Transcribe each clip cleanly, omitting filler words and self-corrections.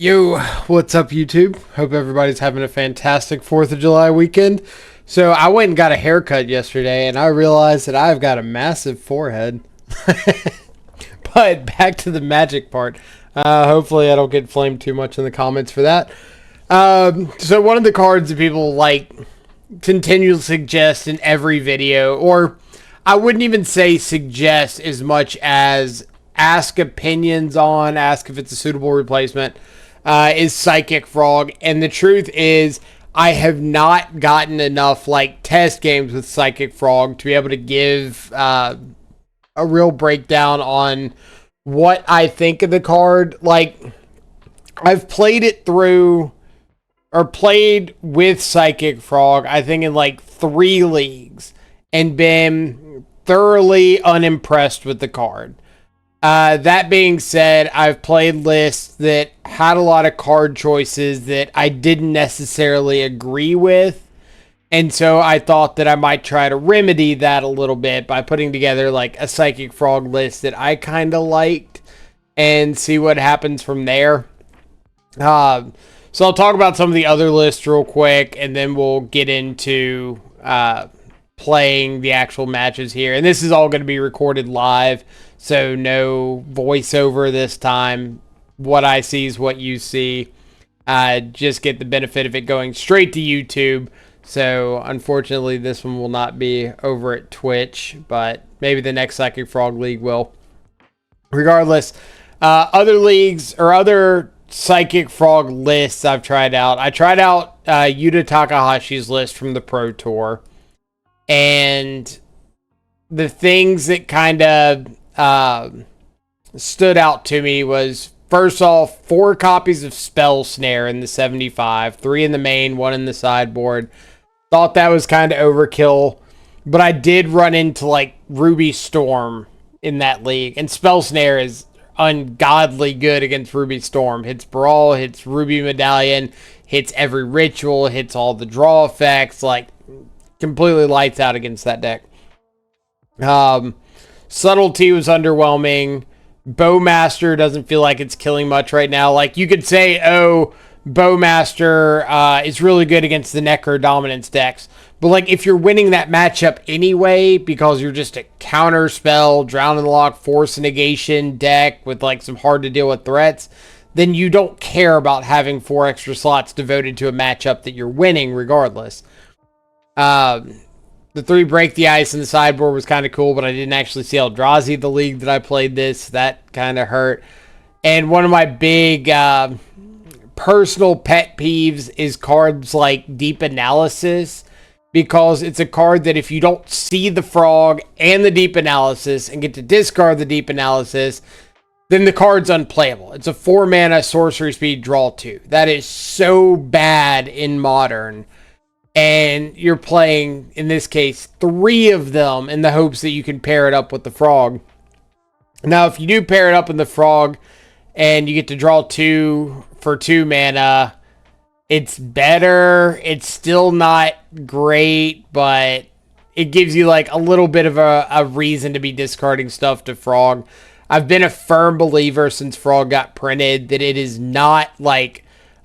Yo, what's up YouTube? Hope everybody's having a fantastic 4th of July weekend. So I went and got a haircut yesterday and I realized that I've got a massive forehead. But back to the magic part. Hopefully I don't get flamed too much in the comments for that. So one of the cards that people continually suggest in every video, or I wouldn't even say suggest as much as ask opinions on, ask if it's a suitable replacement, is Psychic Frog. And the truth is, I have not gotten enough test games with Psychic Frog to be able to give a real breakdown on what I think of the card. I've played it through, or played with Psychic Frog, I think in 3 leagues, and been thoroughly unimpressed with the card. That being said, I've played lists that had a lot of card choices that I didn't necessarily agree with. And so I thought that I might try to remedy that a little bit by putting together a Psychic Frog list that I kind of liked and see what happens from there. So I'll talk about some of the other lists real quick, and then we'll get into playing the actual matches here. And this is all going to be recorded live, so no voiceover this time. What I see is what you see. Just get the benefit of it going straight to YouTube. So unfortunately, this one will not be over at Twitch, but maybe the next Psychic Frog League will. Regardless, other leagues or other Psychic Frog lists I've tried out. I tried out Yuta Takahashi's list from the Pro Tour. And the things that kind of stood out to me was, first off, 4 copies of Spell Snare in the 75, 3 in the main, 1 in the sideboard. Thought that was kind of overkill, but I did run into Ruby Storm in that league, and Spell Snare is ungodly good against Ruby Storm. Hits Brawl, hits Ruby Medallion, hits every ritual, hits all the draw effects, completely lights out against that deck. Subtlety was underwhelming. Bowmaster doesn't feel like it's killing much right now. You could say, oh, Bowmaster is really good against the Necro Dominance decks. But if you're winning that matchup anyway, because you're just a counter spell, Drown in the Lock, Force Negation deck with some hard to deal with threats, then you don't care about having 4 extra slots devoted to a matchup that you're winning regardless. The 3 Break the Ice in the sideboard was kind of cool, but I didn't actually see Eldrazi the league that I played this. That kind of hurt. And one of my big personal pet peeves is cards like Deep Analysis, because it's a card that if you don't see the frog and the Deep Analysis and get to discard the Deep Analysis, then the card's unplayable. It's a 4 mana sorcery speed draw 2. That is so bad in Modern. And you're playing, in this case, 3 of them in the hopes that you can pair it up with the frog. Now, if you do pair it up in the frog and you get to draw 2 for 2 mana, it's better. It's still not great, but it gives you a little bit of a reason to be discarding stuff to frog. I've been a firm believer since frog got printed that it is not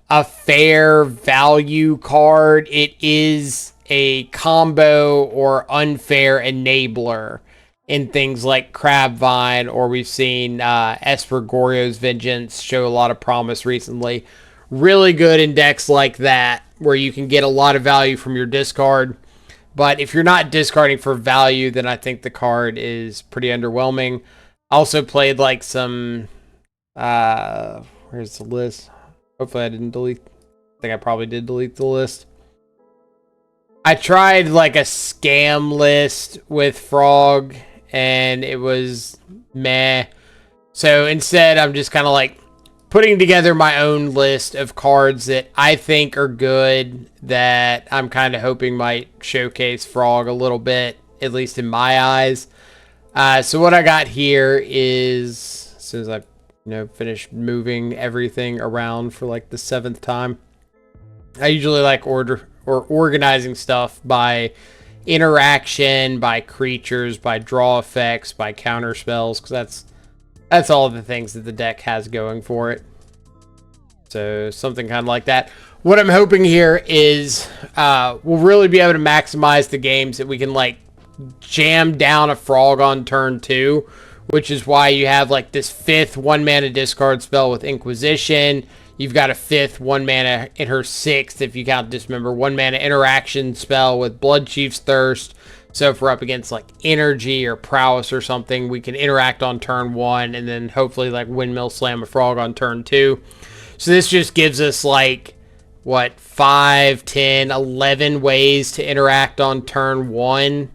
a fair value card. It is a combo or unfair enabler in things like Crabvine, or we've seen Esper Goryo's Vengeance show a lot of promise recently. Really good in decks like that, where you can get a lot of value from your discard. But if you're not discarding for value, then I think the card is pretty underwhelming. Also played some where's the list? Hopefully I didn't delete. I think I probably did delete the list. I tried a scam list with Frog, and it was meh. So instead, I'm just kind of putting together my own list of cards that I think are good, that I'm kind of hoping might showcase Frog a little bit, at least in my eyes. So what I got here is, as soon as I finish moving everything around for the 7th time, I usually organizing stuff by interaction, by creatures, by draw effects, by counter spells, because that's all the things that the deck has going for it. So something kind of like that. What I'm hoping here is we'll really be able to maximize the games that we can like jam down a frog on turn 2, which is why you have like this 5th 1-mana discard spell with Inquisition. You've got a 5th 1-mana in her 6th, if you count Dismember, 1-mana interaction spell with Bloodchief's Thirst. So if we're up against like Energy or Prowess or something, we can interact on turn 1 and then hopefully like Windmill Slam a Frog on turn 2. So this just gives us like, what, 5, 10, 11 ways to interact on turn 1,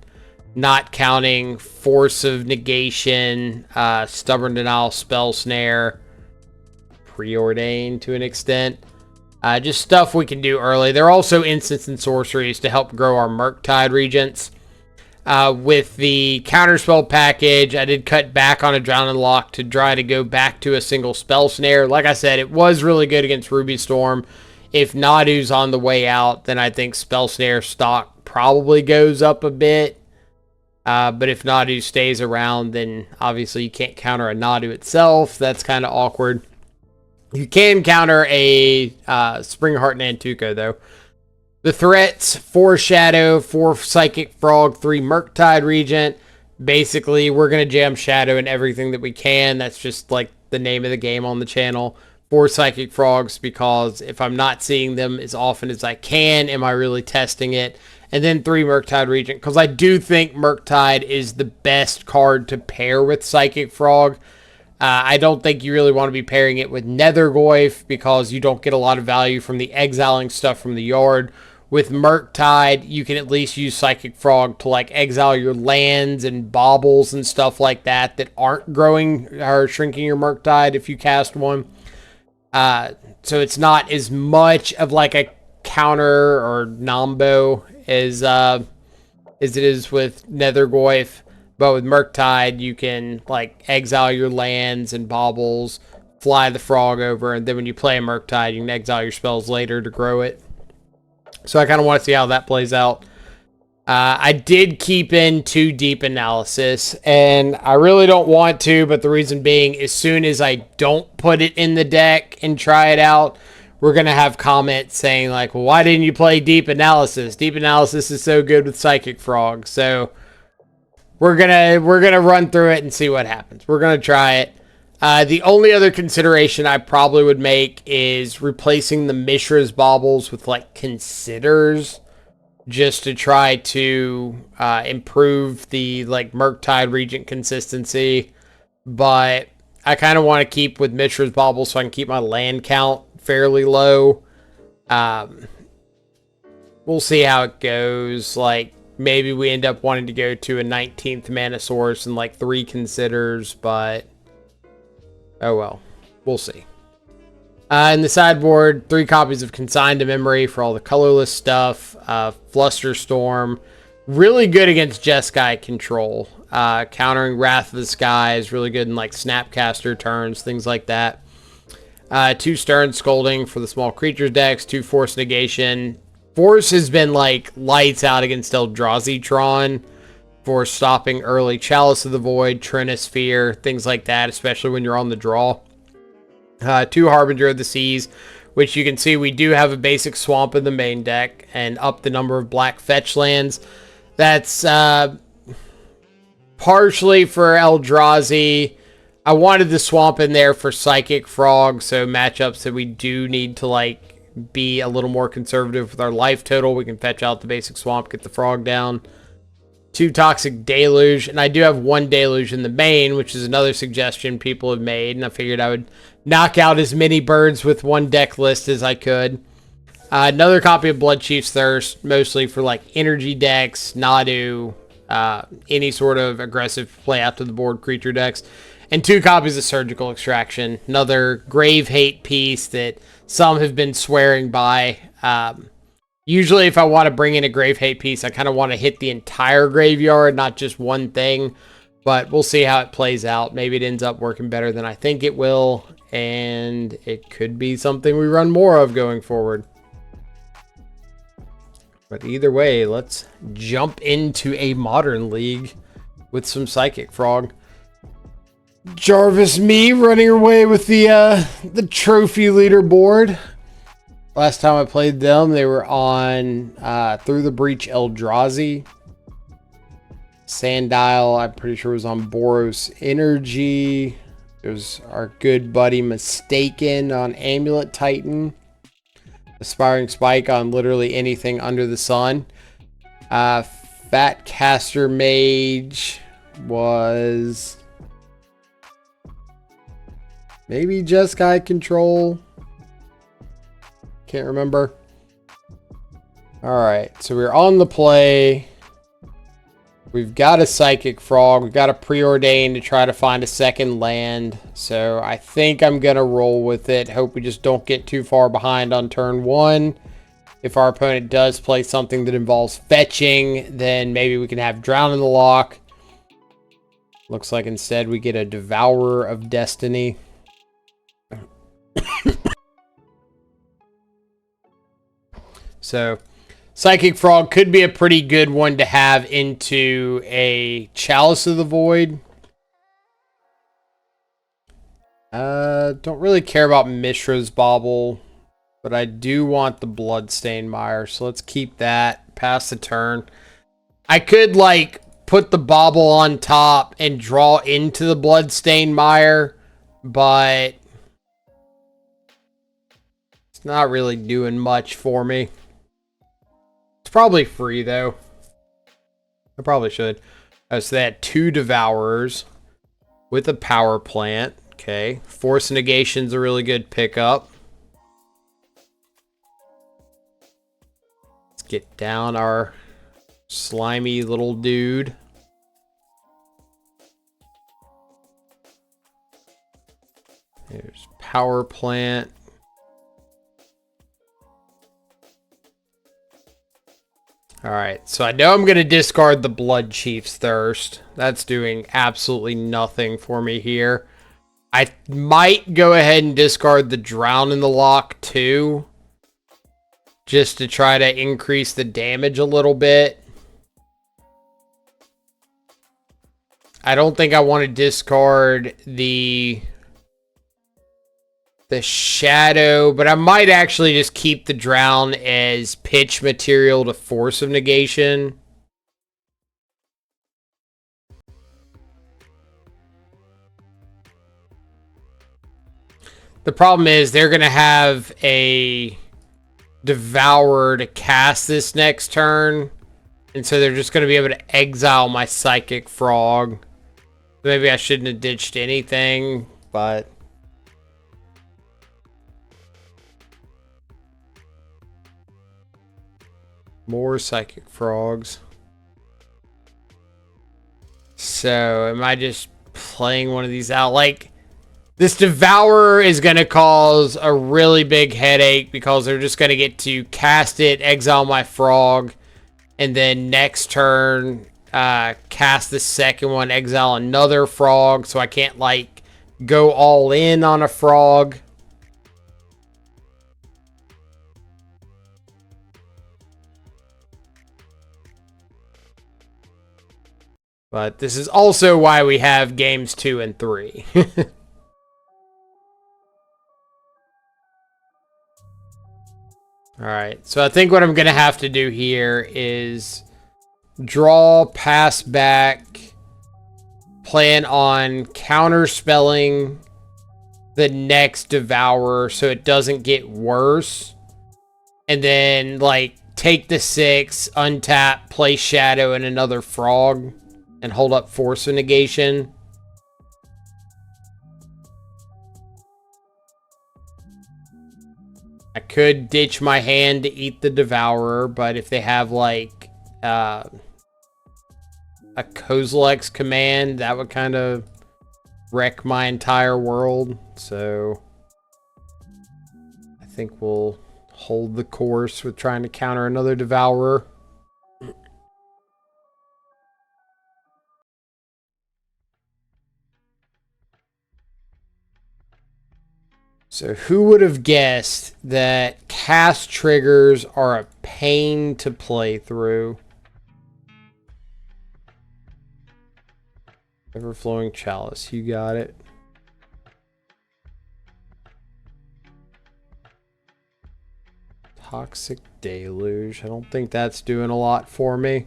not counting Force of Negation, Stubborn Denial, Spell Snare, Preordain to an extent. Just stuff we can do early. There are also instants and sorceries to help grow our Murktide Regents. With the Counterspell package, I did cut back on a Drowning Lock to try to go back to a single Spell Snare. Like I said, it was really good against Ruby Storm. If Nadu's on the way out, then I think Spell Snare stock probably goes up a bit. But if Nadu stays around, then obviously you can't counter a Nadu itself. That's kind of awkward. You can counter a Springheart Nantuko, though. The threats: 4 Shadow, 4 Psychic Frog, 3 Murktide Regent. Basically, we're going to jam Shadow in everything that we can. That's just like the name of the game on the channel. 4 Psychic Frogs, because if I'm not seeing them as often as I can, am I really testing it? And then 3 Murktide Regent, because I do think Murktide is the best card to pair with Psychic Frog. I don't think you really want to be pairing it with Nethergoyf, because you don't get a lot of value from the exiling stuff from the yard. With Murktide, you can at least use Psychic Frog to like exile your lands and baubles and stuff like that that aren't growing or shrinking your Murktide if you cast one. So it's not as much of like a counter or Nombo as it is with Nethergoyf. But with Murktide, you can like exile your lands and baubles, fly the frog over, and then when you play a Murktide, you can exile your spells later to grow it. So I kind of want to see how that plays out. I did keep in 2 Deep Analysis, and I really don't want to, but the reason being, as soon as I don't put it in the deck and try it out, we're going to have comments saying like, well, why didn't you play Deep Analysis? Deep Analysis is so good with Psychic Frog. So we're gonna run through it and see what happens. We're going to try it. The only other consideration I probably would make is replacing the Mishra's Baubles with like Considers, just to try to improve the like Murktide Regent consistency. But I kind of want to keep with Mishra's Baubles so I can keep my land count fairly low. We'll see how it goes. Like, maybe we end up wanting to go to a 19th mana source and like 3 Considers, but oh well, we'll see. In the sideboard, 3 copies of Consigned to Memory for all the colorless stuff. Flusterstorm, really good against Jeskai control. Countering Wrath of the Sky is really good in like Snapcaster turns, things like that. 2 Stern Scolding for the small creatures decks. 2 Force Negation. Force has been like lights out against Eldrazi Tron for stopping early Chalice of the Void, Trinisphere, things like that, especially when you're on the draw. 2 Harbinger of the Seas, which you can see we do have a basic swamp in the main deck and up the number of black fetch lands. That's partially for Eldrazi. I wanted the swamp in there for Psychic Frog, so matchups that we do need to like be a little more conservative with our life total, we can fetch out the basic swamp, get the frog down. 2 Toxic Deluge, and I do have 1 Deluge in the main, which is another suggestion people have made, and I figured I would knock out as many birds with 1 deck list as I could. Another copy of Bloodchief's Thirst, mostly for like energy decks, Nadu, any sort of aggressive play out to the board creature decks. And 2 copies of Surgical Extraction, another grave hate piece that some have been swearing by. Usually if I want to bring in a grave hate piece, I kind of want to hit the entire graveyard, not just one thing. But we'll see how it plays out. Maybe it ends up working better than I think it will, and it could be something we run more of going forward. But either way, let's jump into a Modern League with some Psychic Frog. Jarvis me running away with the trophy leaderboard. Last time I played them, they were on Through the Breach Eldrazi. Sandile, I'm pretty sure was on Boros Energy. There's our good buddy Mistaken on Amulet Titan. Aspiring Spike on literally anything under the sun. Fat Caster Mage was maybe just Guy Control. Can't remember. Alright, so we're on the play. We've got a Psychic Frog. We've got a Preordain to try to find a second land. So I think I'm going to roll with it. Hope we just don't get too far behind on turn 1. If our opponent does play something that involves fetching, then maybe we can have Drown in the Loch. Looks like instead we get a Devourer of Destiny. So, Psychic Frog could be a pretty good one to have into a Chalice of the Void. Don't really care about Mishra's Bauble, but I do want the Bloodstained Mire, so let's keep that. Pass the turn. I could, like, put the Bauble on top and draw into the Bloodstained Mire, but it's not really doing much for me. It's probably free, though. I probably should. So they had 2 Devourers with a Power Plant. Okay. Force Negation's a really good pickup. Let's get down our slimy little dude. There's Power Plant. Alright, so I know I'm going to discard the Blood Chief's Thirst. That's doing absolutely nothing for me here. I might go ahead and discard the Drown in the Loch too. Just to try to increase the damage a little bit. I don't think I want to discard the Shadow, but I might actually just keep the Drown as pitch material to Force of Negation. The problem is they're going to have a Devourer to cast this next turn, and so they're just going to be able to exile my Psychic Frog. Maybe I shouldn't have ditched anything, but more Psychic Frogs. So, am I just playing one of these out? Like, this Devourer is going to cause a really big headache because they're just going to get to cast it, exile my frog, and then next turn, cast the second one, exile another frog, so I can't, like, go all in on a frog. But this is also why we have games 2 and 3. Alright, so I think what I'm going to have to do here is draw, pass back, plan on counterspelling the next Devourer so it doesn't get worse. And then, like, take the 6, untap, play Shadow and another Frog, and hold up Force of Negation. I could ditch my hand to eat the Devourer, but if they have, like, a Kozilek's command, that would kind of wreck my entire world. So I think we'll hold the course with trying to counter another Devourer. So who would have guessed that cast triggers are a pain to play through? Ever-flowing chalice. You got it. Toxic deluge. I don't think that's doing a lot for me.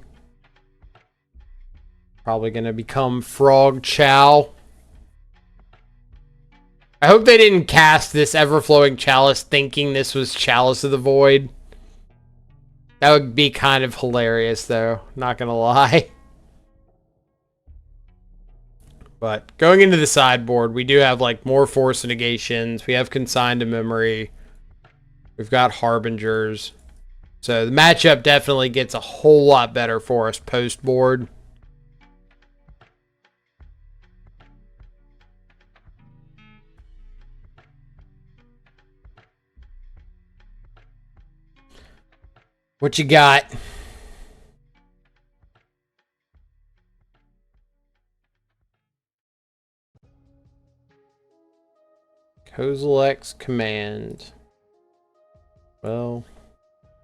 Probably going to become frog chow. I hope they didn't cast this ever-flowing chalice thinking this was Chalice of the Void. That would be kind of hilarious, though. Not gonna lie. But going into the sideboard, we do have like more Force Negations. We have Consigned to Memory. We've got Harbingers. So the matchup definitely gets a whole lot better for us post-board. What you got? Kozilek's Command. Well,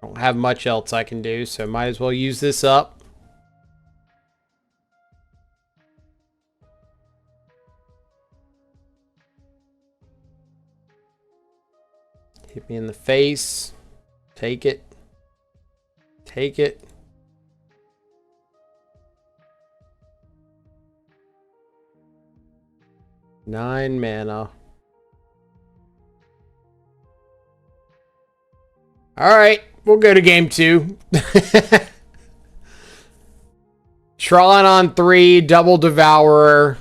I don't have much else I can do, so might as well use this up. Hit me in the face. Take it. Take it. Nine mana. Alright, we'll go to game 2. Tron on 3, Double Devourer.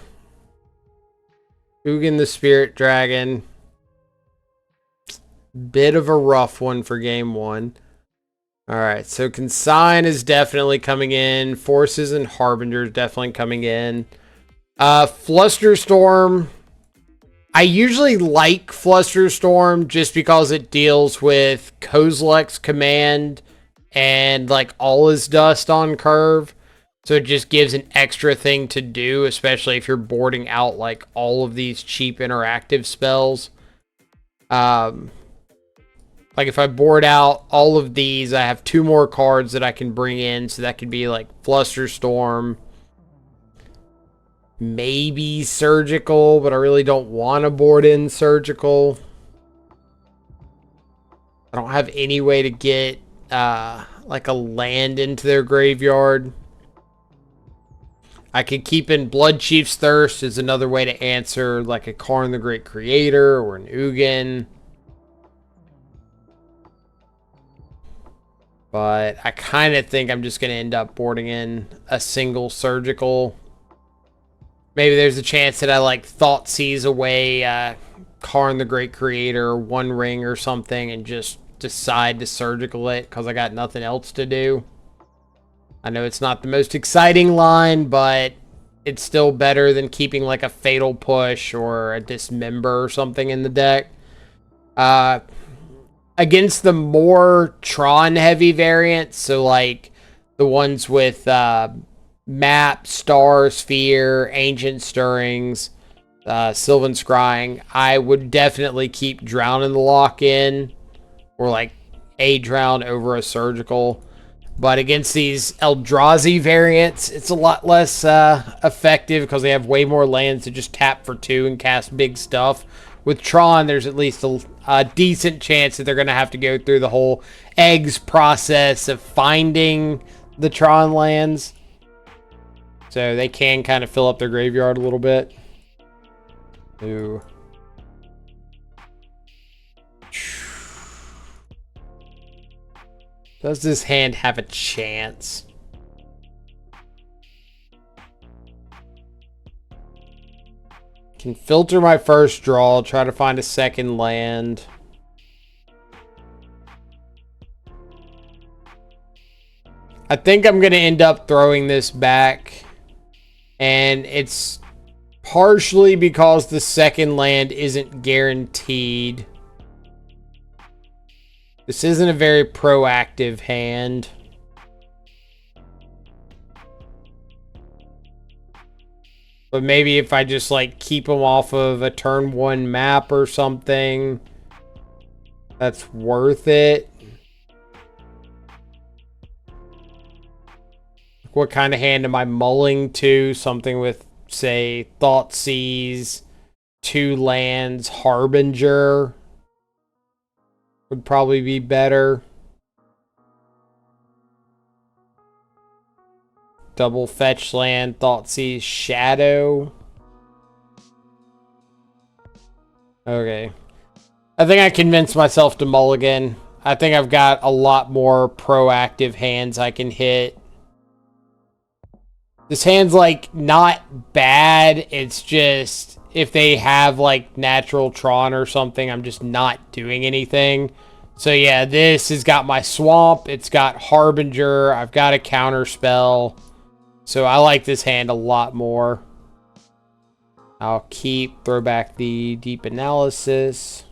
Ugin the Spirit Dragon. Bit of a rough one for game 1. Alright, so Consign is definitely coming in. Forces and Harbingers definitely coming in. Flusterstorm. I usually like Flusterstorm just because it deals with Kozilek's Command and like all his dust on curve. So it just gives an extra thing to do, especially if you're boarding out like all of these cheap interactive spells. Like if I board out all of these, I have 2 more cards that I can bring in. So that could be like Flusterstorm. Maybe Surgical, but I really don't want to board in Surgical. I don't have any way to get like a land into their graveyard. I could keep in Bloodchief's Thirst as another way to answer like a Karn the Great Creator or an Ugin. But I kind of think I'm just going to end up boarding in a single Surgical. Maybe there's a chance that I like Thoughtseize away Karn the Great Creator or One Ring or something and just decide to Surgical it because I got nothing else to do. I know it's not the most exciting line, but it's still better than keeping like a Fatal Push or a Dismember or something in the deck. Against the more Tron heavy variants, so like the ones with Map, Star, Sphere, Ancient Stirrings, Sylvan Scrying, I would definitely keep Drown in the Lock-In or like a Drown over a Surgical. But against these Eldrazi variants, it's a lot less effective because they have way more lands to just tap for 2 and cast big stuff. With Tron, there's at least a decent chance that they're going to have to go through the whole eggs process of finding the Tron lands. So they can kind of fill up their graveyard a little bit. Ooh. Does this hand have a chance? Can filter my first draw, try to find a second land. I think I'm going to end up throwing this back. And it's partially because the second land isn't guaranteed. This isn't a very proactive hand. But maybe if I just like keep them off of a turn 1 map or something, that's worth it. What kind of hand am I mulling to? Something with say Thoughtseize, 2 lands, Harbinger would probably be better. Double fetch land, Thoughtseize, Shadow. Okay. I think I convinced myself to mulligan. I think I've got a lot more proactive hands I can hit. This hand's, like, not bad. It's just, if they have, like, natural Tron or something, I'm just not doing anything. So, yeah, this has got my Swamp. It's got Harbinger. I've got a counter spell. So, I like this hand a lot more. I'll throw back the Deep Analysis.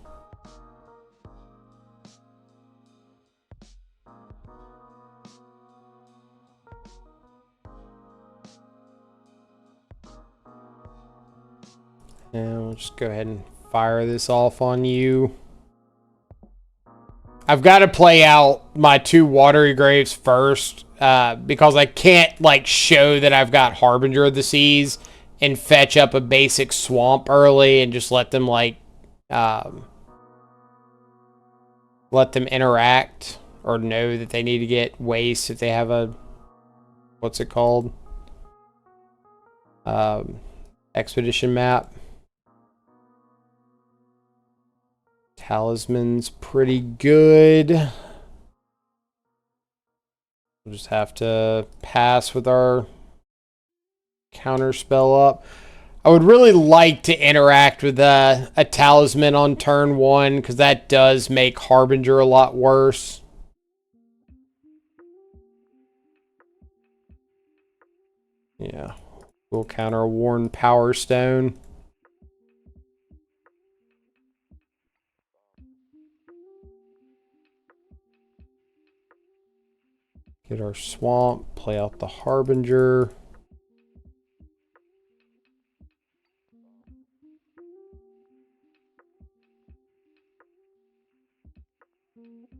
And we'll just go ahead and fire this off on you. I've got to play out my 2 Watery Graves first, because I can't, like, show that I've got Harbinger of the Seas and fetch up a basic Swamp early and just let them, like, let them interact or know that they need to get Waste if they have a, what's it called? Expedition map. Talisman's pretty good. We'll just have to pass with our counter spell up. I would really like to interact with a Talisman on turn 1, because that does make Harbinger a lot worse. Yeah. We'll counter a Worn Power Stone. Get our Swamp, play out the Harbinger.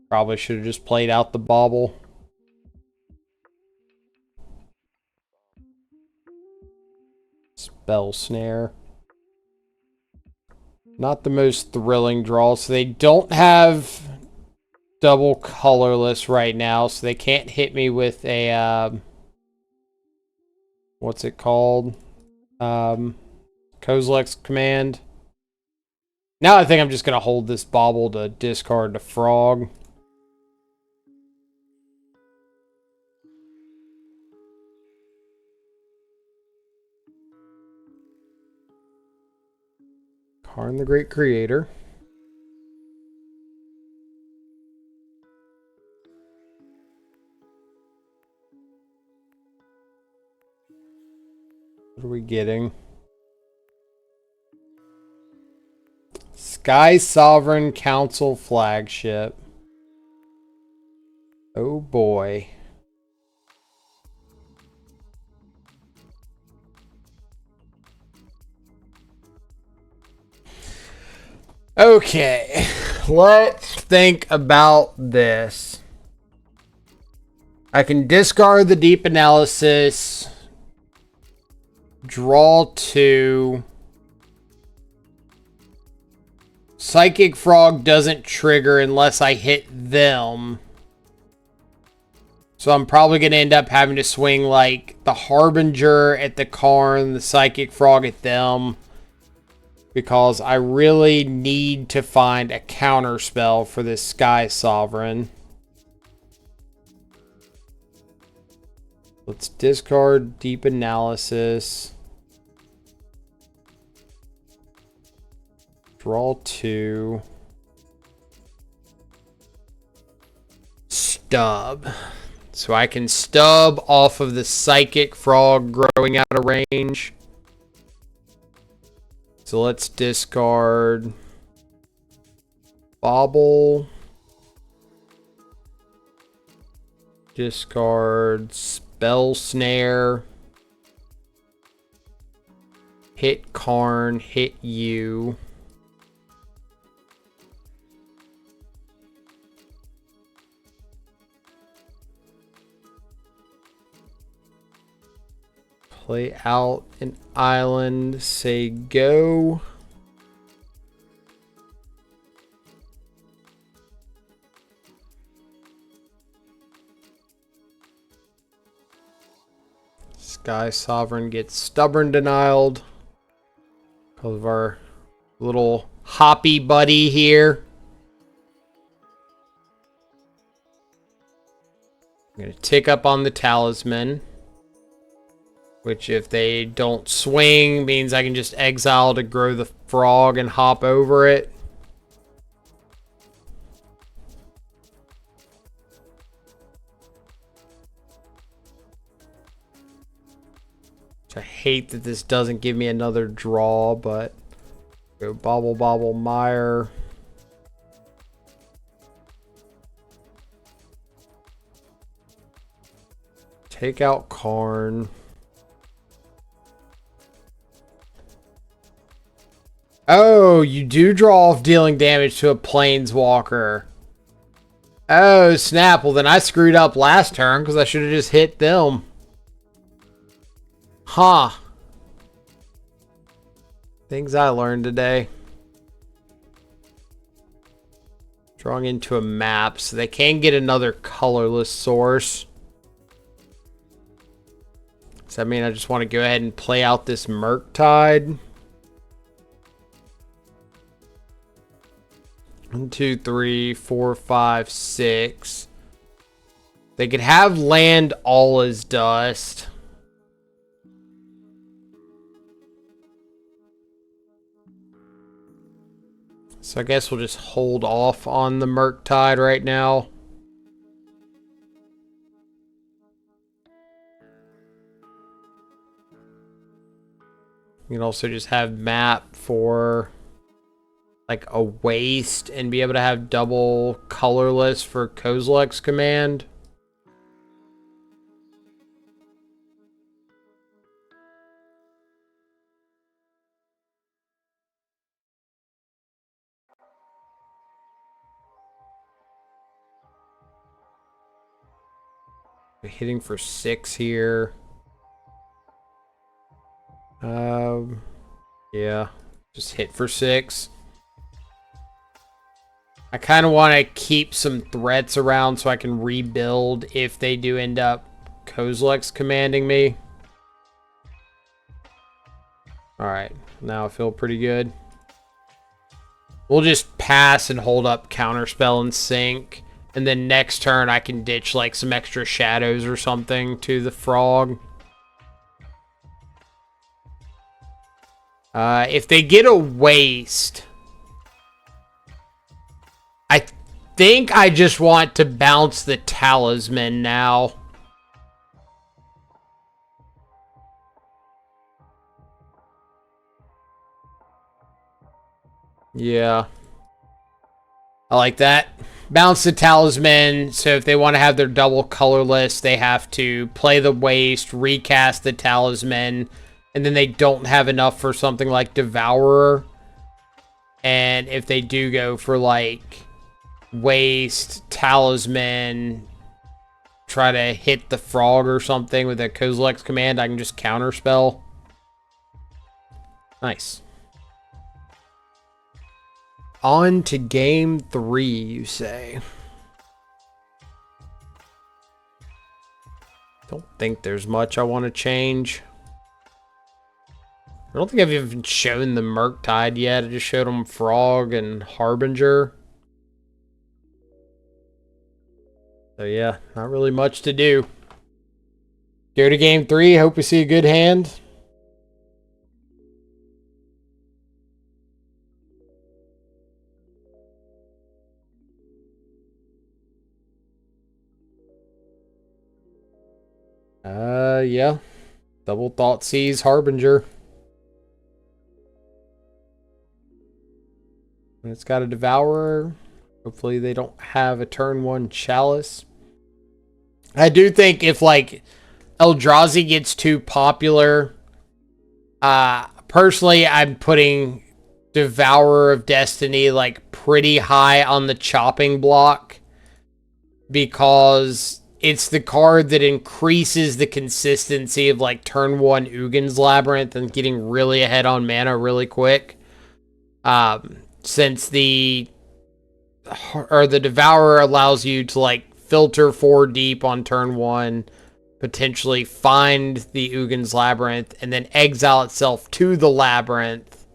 Probably should have just played out the Bauble. Spell Snare. Not the most thrilling draw, so they don't have double colorless right now, so they can't hit me with a, what's it called? Kozilek's Command. Now I think I'm just going to hold this Bauble to discard the Frog. Karn the Great Creator. What are we getting? Sky Sovereign Council Flagship. Oh boy. Okay, let's think about this. I can discard the Deep Analysis, draw 2. Psychic Frog doesn't trigger unless I hit them. So I'm probably going to end up having to swing, like, the Harbinger at the Karn, the Psychic Frog at them, because I really need to find a counter spell for this Sky Sovereign. Let's discard Deep Analysis. Draw 2. Stub. So I can stub off of the Psychic Frog growing out of range. So let's discard Bauble. Discard Spell Snare. Hit Karn, hit you. Play out an island, say go. Sky Sovereign gets stubborn denied because of our little hoppy buddy here. I'm going to tick up on the talisman, which if they don't swing means I can just exile to grow the frog and hop over it. I hate that this doesn't give me another draw, but go Bobble Bobble Mire. Take out Karn. Oh, you do draw off dealing damage to a planeswalker. Oh, snap. Well, then I screwed up last turn because I should have just hit them. Huh. Things I learned today. Drawing into a map, so they can get another colorless source. Does that mean I just want to go ahead and play out this Murktide? 1, 2, 3, 4, 5, 6. They could have land all as dust. So I guess we'll just hold off on the Murktide right now. You can also just have map for like a waste and be able to have double colorless for Kozilek's command. Hitting for 6 here. Yeah, just hit for 6. I kind of want to keep some threats around so I can rebuild if they do end up Kozilek's commanding me. Alright, now I feel pretty good. We'll just pass and hold up Counterspell and Sync. And then next turn I can ditch like some extra shadows or something to the frog. If they get a waste, I think I just want to bounce the talisman now. Yeah. I like that. Bounce the talisman, so if they want to have their double colorless, they have to play the waste, recast the talisman, and then they don't have enough for something like Devourer. And if they do go for like waste, talisman, try to hit the frog or something with a Kozilek's command, I can just counterspell. Nice. On to game 3, you say? Don't think there's much I want to change. I don't think I've even shown the Murktide yet. I just showed them Frog and Harbinger. So yeah, not really much to do. Go to game 3. Hope we see a good hand. Yeah. Double Thoughtseize Harbinger. And it's got a Devourer. Hopefully they don't have a turn 1 Chalice. I do think if like Eldrazi gets too popular, personally I'm putting Devourer of Destiny like pretty high on the chopping block, because it's the card that increases the consistency of like turn 1 Ugin's Labyrinth and getting really ahead on mana really quick. Since the Devourer allows you to like filter 4 deep on turn 1, potentially find the Ugin's Labyrinth, and then exile itself to the Labyrinth.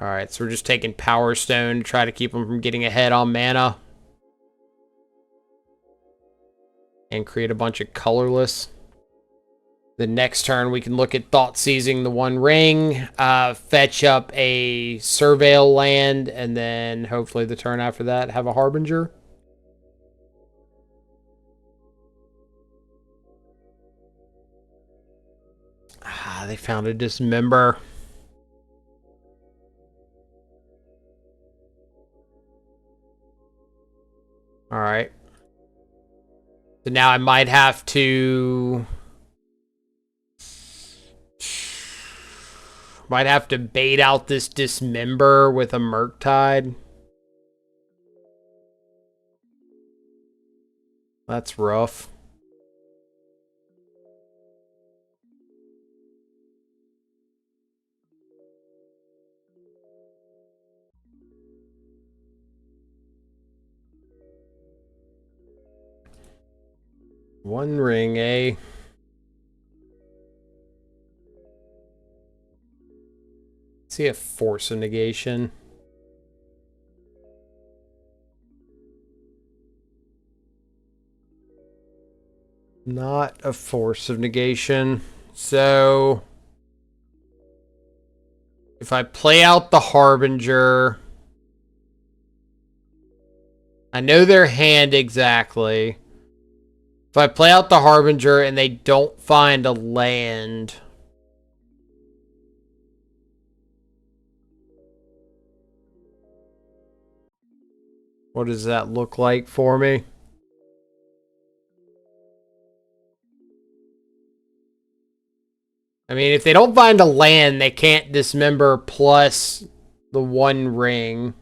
Alright, so we're just taking Power Stone to try to keep them from getting ahead on mana. And create a bunch of colorless. The next turn, we can look at Thought Seizing the One Ring, fetch up a Surveil land, and then hopefully the turn after that have a Harbinger. They found a Dismember. Alright. So now I might have to... bait out this Dismember with a Murktide. That's rough. One ring, eh? See a Force of Negation. Not a Force of Negation. So if I play out the Harbinger, I know their hand exactly. If I play out the Harbinger and they don't find a land, what does that look like for me? I mean, if they don't find a land, they can't Dismember plus the One Ring.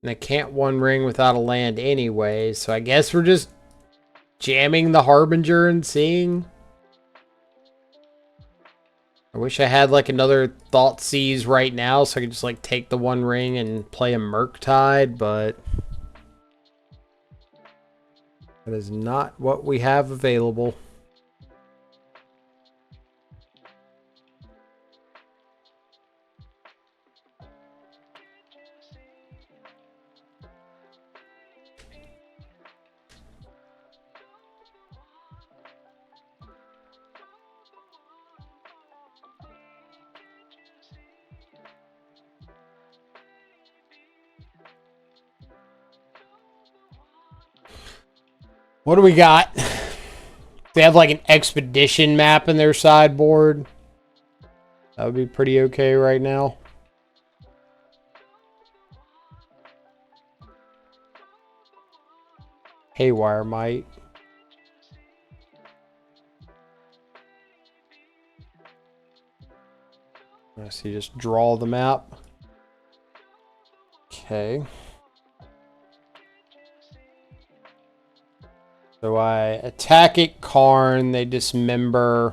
And they can't One Ring without a land anyway, so I guess we're just jamming the Harbinger and seeing. I wish I had like another Thoughtseize right now so I could just like take the One Ring and play a Murktide, but that is not what we have available. What do we got? They have like an expedition map in their sideboard. That would be pretty okay right now. Haywire might. I see, just draw the map. Okay. So I attack it, Karn, they Dismember.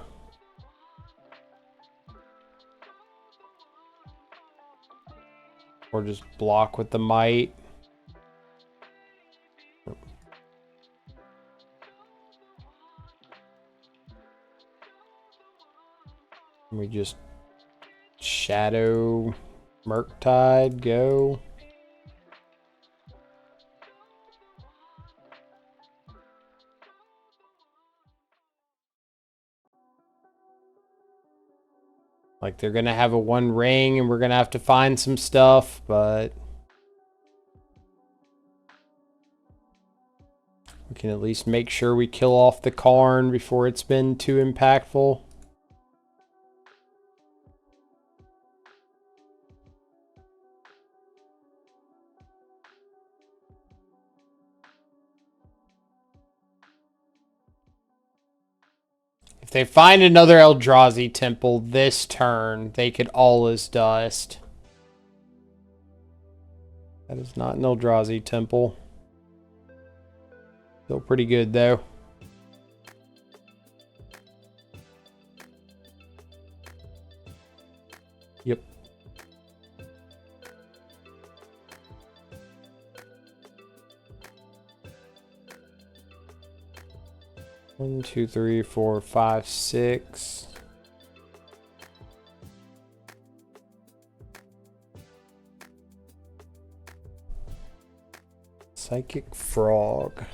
Or just block with the Might. We just Shadow Murktide, go. Like, they're going to have a One Ring, and we're going to have to find some stuff, but we can at least make sure we kill off the Karn before it's been too impactful. If they find another Eldrazi temple this turn, they could all as dust. That is not an Eldrazi temple. Still pretty good though. Yep. One, two, three, four, five, six. Psychic Frog.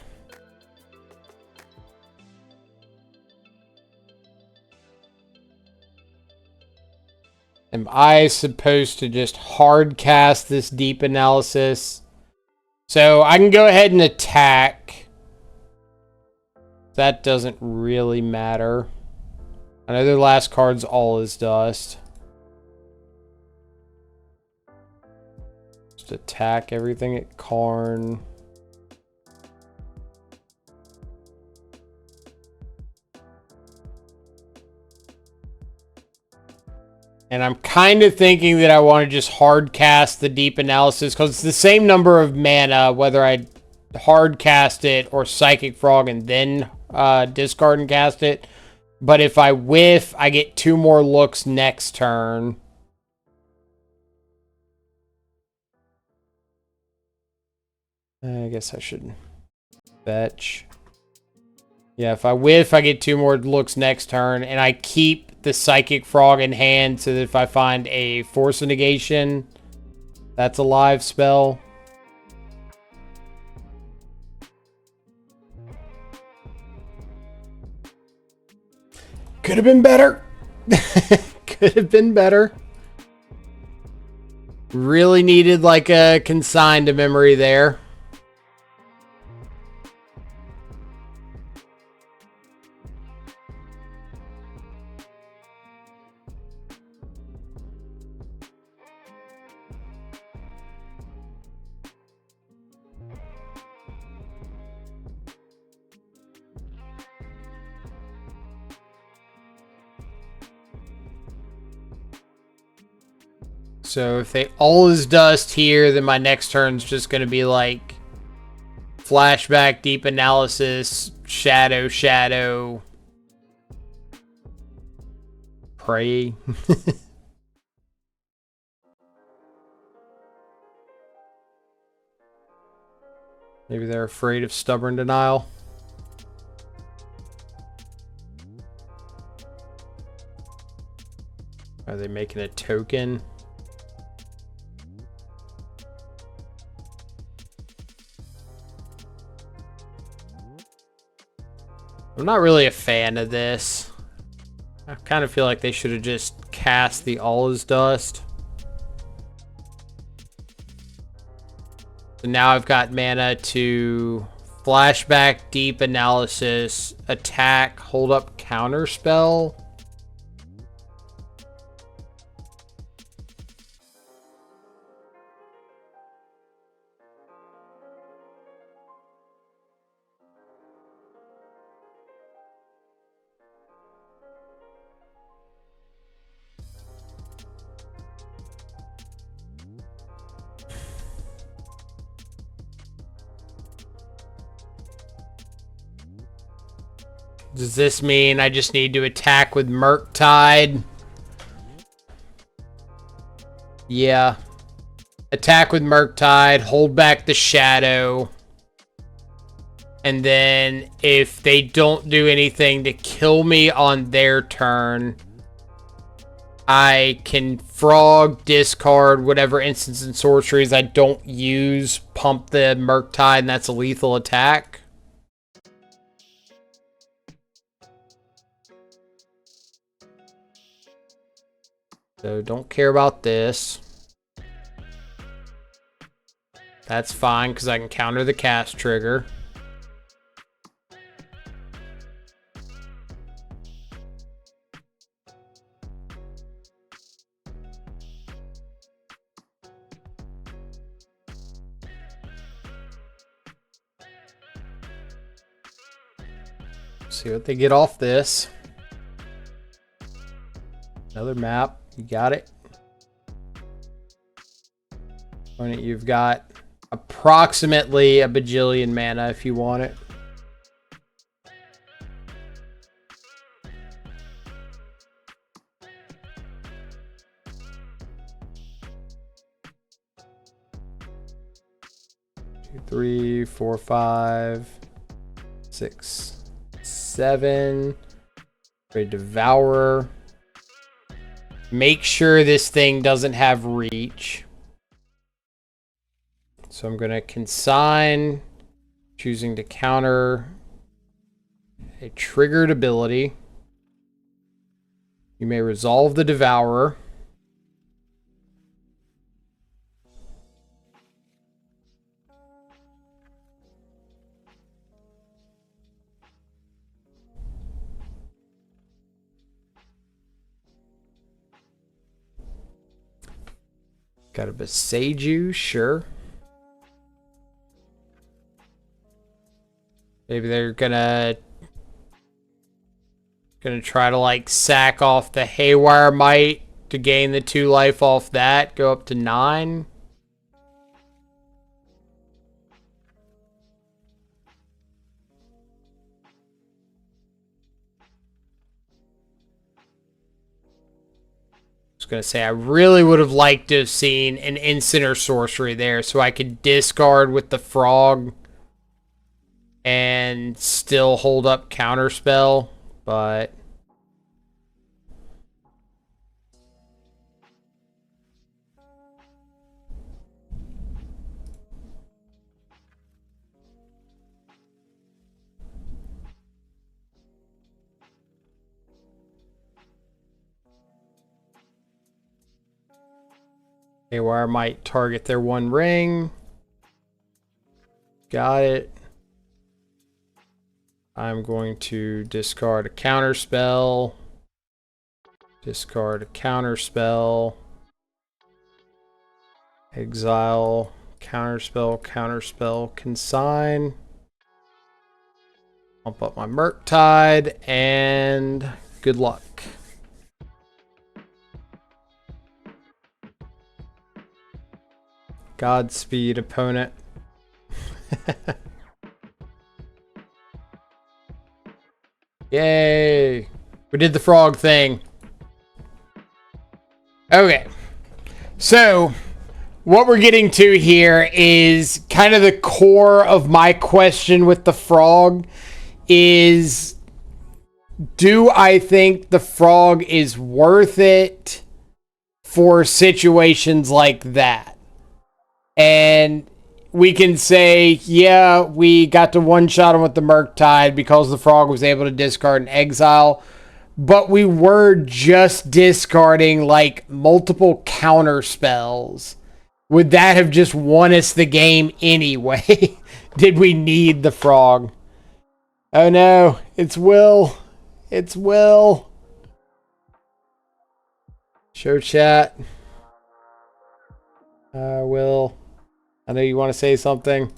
Am I supposed to just hard cast this deep analysis? So I can go ahead and attack. That doesn't really matter. I know their last card's all is dust. Just attack everything at Karn. And I'm kind of thinking that I want to just hard cast the deep analysis because it's the same number of mana whether I hard cast it or Psychic Frog and then discard and cast it. But if I whiff, I get 2 more looks next turn. I guess I should fetch. Yeah, if I whiff, I get 2 more looks next turn, and I keep the Psychic Frog in hand so that if I find a Force of Negation, that's a live spell. Could have been better. Could have been better. Really needed like a consign to memory there. So if they all is dust here, then my next turn's just going to be like flashback, deep analysis, shadow, pray. Maybe they're afraid of stubborn denial. Are they making a token? I'm not really a fan of this. I kind of feel like they should have just cast the All is Dust. So now I've got mana to flashback, deep analysis, attack, hold up, counter spell. Does this mean I just need to attack with Murktide? Yeah. Attack with Murktide, hold back the Shadow. And then if they don't do anything to kill me on their turn, I can frog, discard whatever instants and sorceries I don't use, pump the Murktide, and that's a lethal attack. So don't care about this. That's fine because I can counter the cast trigger. See what they get off this. Another map. You got it. You've got approximately a bajillion mana if you want it. Two, 3, 4, 5, 6, 7. A Devourer. Make sure this thing doesn't have reach. So I'm going to consign, choosing to counter a triggered ability. You may resolve the Devourer. Got a Beseiju, sure. Maybe they're gonna try to like sack off the Haywire Might to gain the 2 life off that, go up to 9. I was gonna say I really would have liked to have seen an instant or sorcery there so I could discard with the frog and still hold up counterspell, but Haywire might target their 1 ring. Got it. I'm going to discard a counterspell. Discard a counterspell. Exile. Counterspell. Counterspell. Consign. Pump up my Murktide. And good luck. Godspeed, opponent. Yay! We did the frog thing. Okay. So, what we're getting to here is kind of the core of my question with the frog is, do I think the frog is worth it for situations like that? And we can say, yeah, we got to one-shot him with the Murktide because the frog was able to discard an exile. But we were just discarding, like, multiple counter spells. Would that have just won us the game anyway? Did we need the frog? Oh, no. It's Will. It's Will. Show chat. Will. I know you want to say something.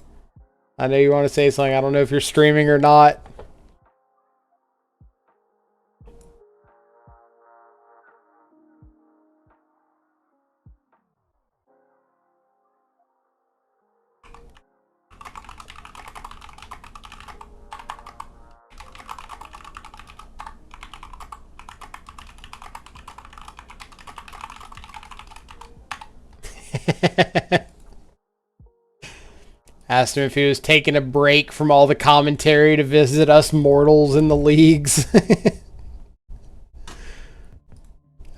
I know you want to say something. I don't know if you're streaming or not. Asked him if he was taking a break from all the commentary to visit us mortals in the leagues.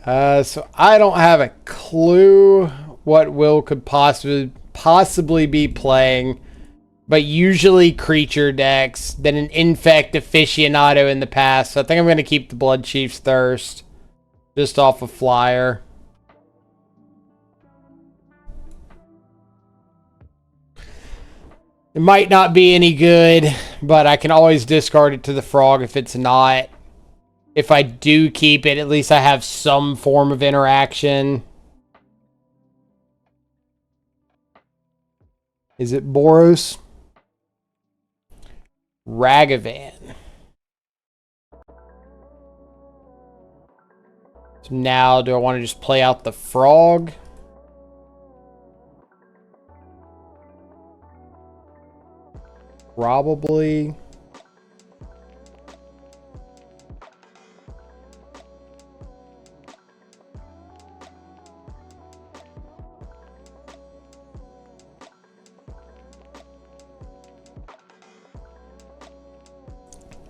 So I don't have a clue what Will could possibly be playing, but usually creature decks, then an Infect aficionado in the past. So I think I'm going to keep the Blood Chief's Thirst just off a flyer. It might not be any good, but I can always discard it to the frog if it's not. If I do keep it, at least I have some form of interaction. Is it Boros? Ragavan. So now, do I want to just play out the frog? Probably.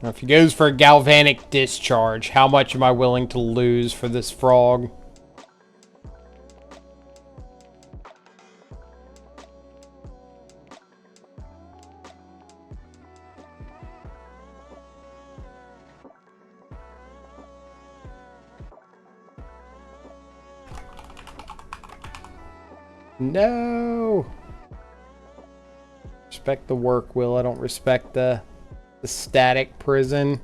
Now, if he goes for a galvanic discharge, how much am I willing to lose for this frog? No. Respect the work, Will. I don't respect the static prison.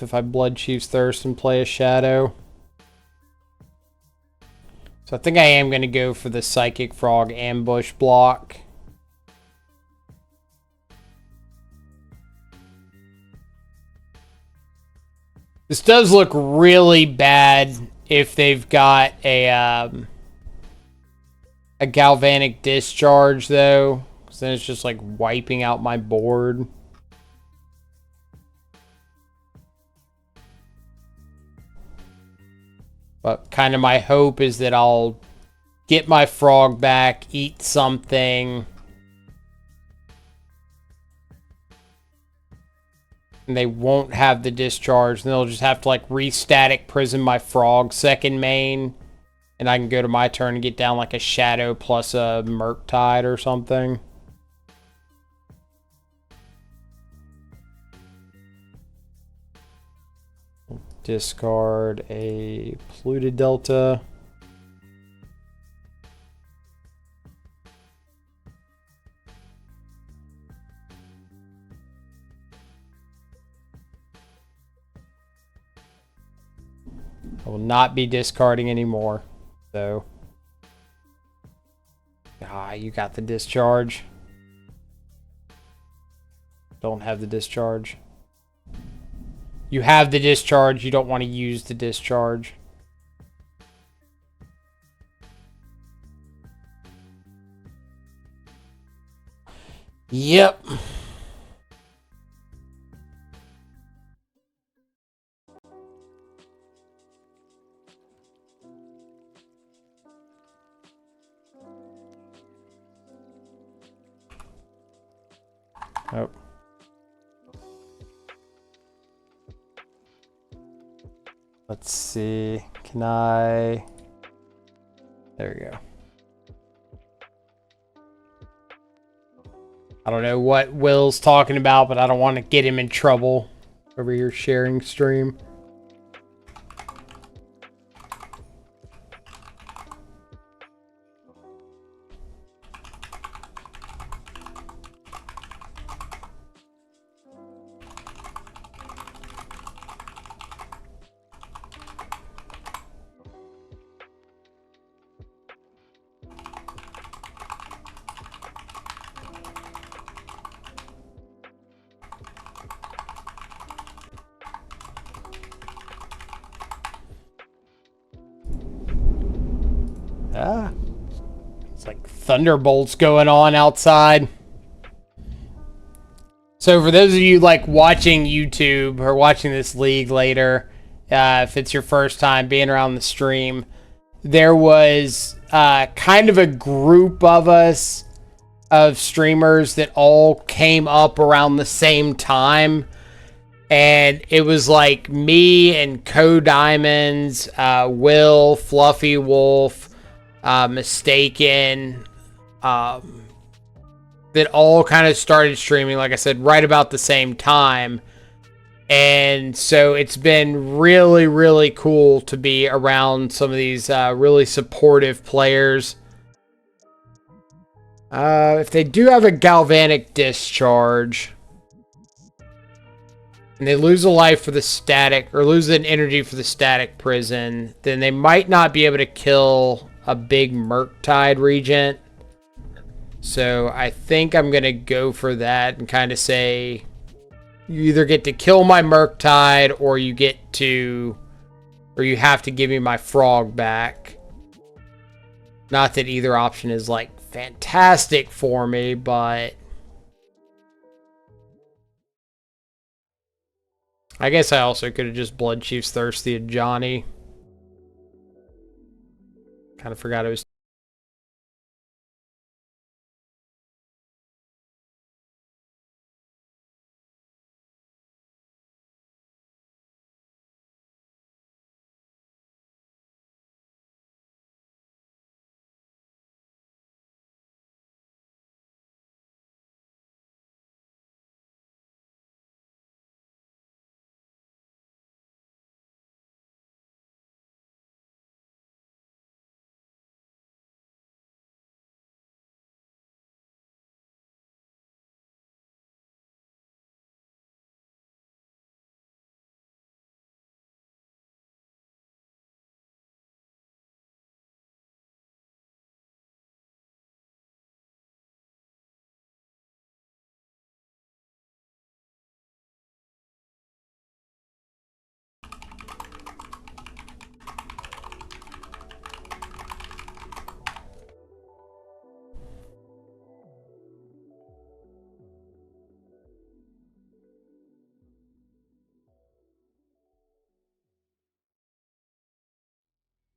If I Blood Chief's Thirst and play a Shadow. So I think I am going to go for the Psychic Frog ambush block. This does look really bad if they've got a Galvanic Discharge, though. Because then it's just like wiping out my board. But kind of my hope is that I'll get my frog back, eat something. And they won't have the discharge. And they'll just have to like re-static prison my frog second main. And I can go to my turn and get down like a Shadow plus a Murktide or something. Discard a Polluted Delta. I will not be discarding anymore, though. Ah, you got the discharge. Don't have the discharge. You have the discharge, you don't want to use the discharge. Yep. Oh. Let's see. Can I... There we go. I don't know what Will's talking about, but I don't want to get him in trouble over here sharing stream. like thunderbolts going on outside. So for those of you like watching YouTube or watching this league later, if it's your first time being around the stream, there was kind of a group of us, of streamers that all came up around the same time. And it was like me and Co-Diamonds, Will, Fluffy Wolf, Mistaken, that all kind of started streaming, like I said, right about the same time. And so it's been really, really cool to be around some of these really supportive players. If they do have a galvanic discharge, and they lose a life for the static, or lose an energy for the static prison, then they might not be able to kill a big Murktide Regent. So I think I'm going to go for that and kind of say, you either get to kill my Murktide, or you get to, or you have to give me my frog back. Not that either option is like fantastic for me, but I guess I also could have just Blood Chief's Thirsty at Johnny. Kind of forgot it was.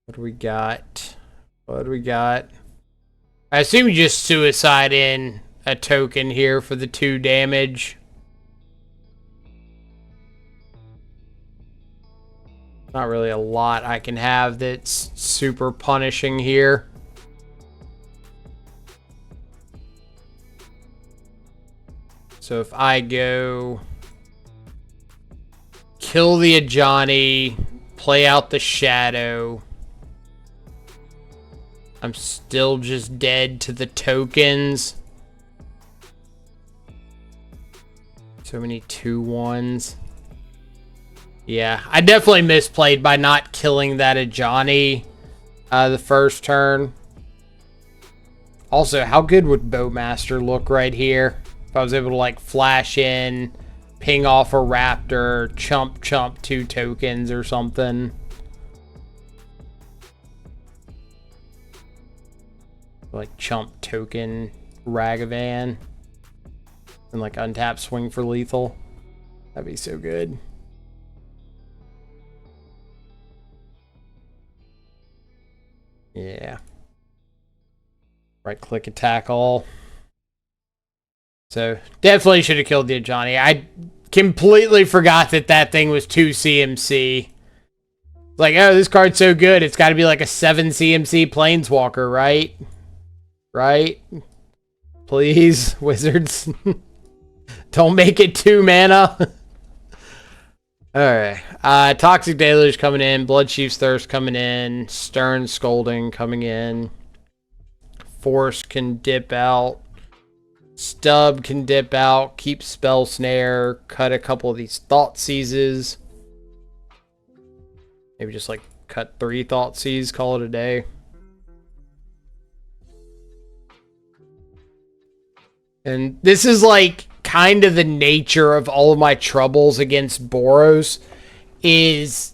What do we got? What do we got? I assume you just suicide in a token here for the 2 damage. Not really a lot I can have that's super punishing here. So if I go kill the Ajani, play out the Shadow, I'm still just dead to the tokens. So many 2/1s. Yeah, I definitely misplayed by not killing that Ajani the first turn. Also, how good would Bowmaster look right here? If I was able to like flash in, ping off a Raptor, chump 2 tokens or something. Like chump token Ragavan. And like untap swing for lethal. That'd be so good. Yeah. Right click attack all. So definitely should have killed the Ajani. I completely forgot that that thing was 2 CMC. Like, oh, this card's so good. It's got to be like a 7 CMC Planeswalker, right? Right? Please, Wizards. Don't make it 2 mana. Alright. Toxic Deluge coming in. Blood Chief's Thirst coming in. Stern Scolding coming in. Force can dip out. Stub can dip out. Keep Spell Snare. Cut a couple of these Thought Seizes. Maybe just like cut 3 Thought Seize. Call it a day. And this is like kind of the nature of all of my troubles against Boros, is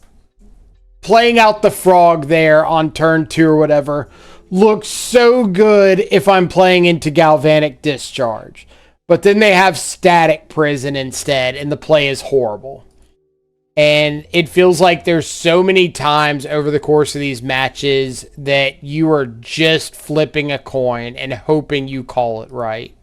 playing out the frog there on turn 2 or whatever, looks so good if I'm playing into Galvanic Discharge. But then they have Static Prison instead, and the play is horrible. And it feels like there's so many times over the course of these matches that you are just flipping a coin and hoping you call it right.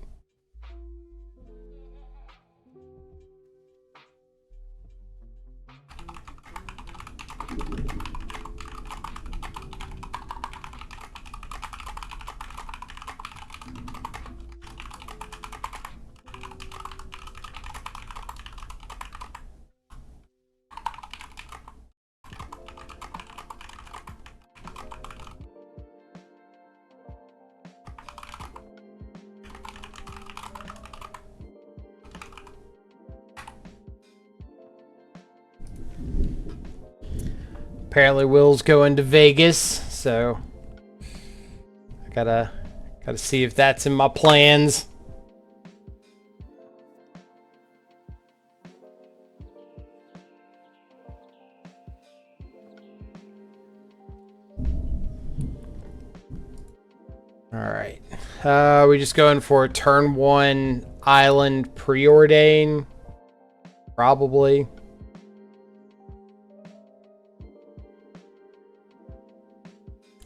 Apparently Will's going to Vegas, so I gotta see if that's in my plans. Alright. We just going for a turn 1 island preordain. Probably.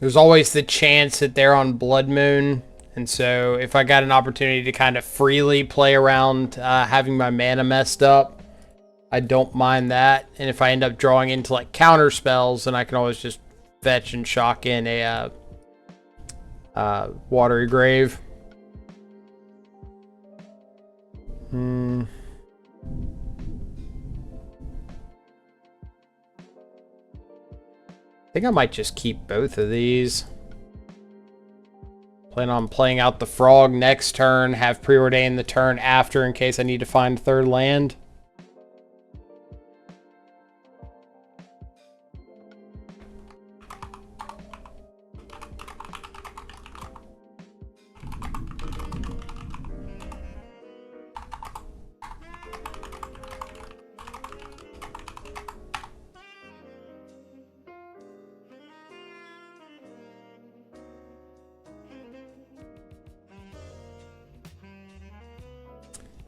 There's always the chance that they're on Blood Moon. And so if I got an opportunity to kind of freely play around having my mana messed up, I don't mind that. And if I end up drawing into like counter spells, then I can always just fetch and shock in a Watery Grave. I think I might just keep both of these. Plan on playing out the frog next turn, have preordained the turn after in case I need to find third land.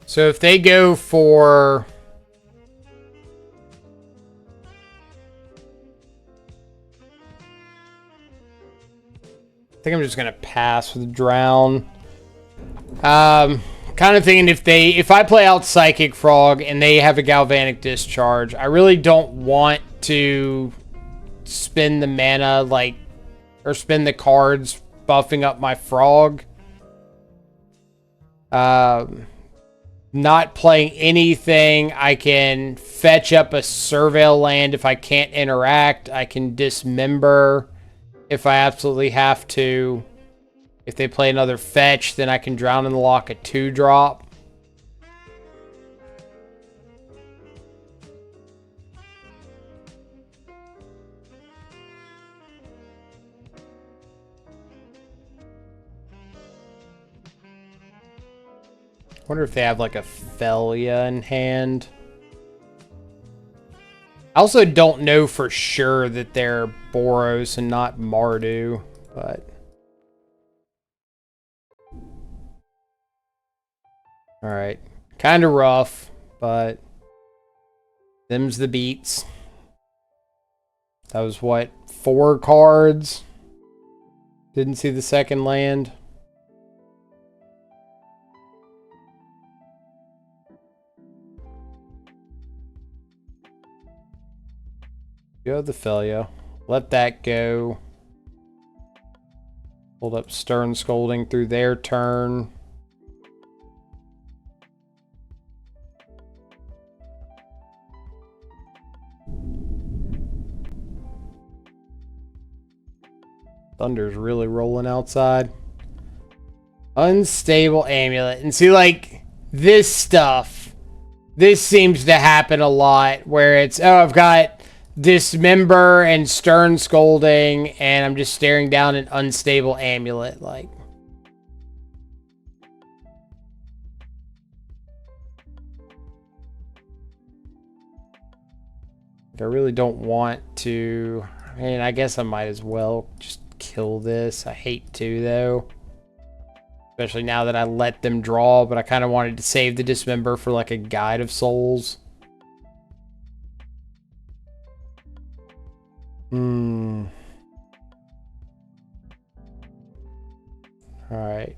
So if they go for... I think I'm just going to pass with Drown. Kind of thinking if I play out Psychic Frog and they have a Galvanic Discharge, I really don't want to spend the mana, like, or spend the cards buffing up my Frog. Not playing anything, I can fetch up a Surveil land if I can't interact. I can Dismember if I absolutely have to. If they play another fetch, then I can Drown in the Loch a 2-drop. I wonder if they have like a Felia in hand. I also don't know for sure that they're Boros and not Mardu, but... Alright. Kind of rough, but... Them's the beats. That was what? 4 cards? Didn't see the second land. Go the Felia. Let that go. Hold up Stern Scolding through their turn. Thunder's really rolling outside. Unstable Amulet. And see, like, this stuff. This seems to happen a lot where it's, oh, I've got Dismember and Stern Scolding, and I'm just staring down an Unstable Amulet. Like, I really don't want to. I mean, I guess I might as well just kill this. I hate to, though. Especially now that I let them draw, but I kind of wanted to save the Dismember for like a Guide of Souls. Alright.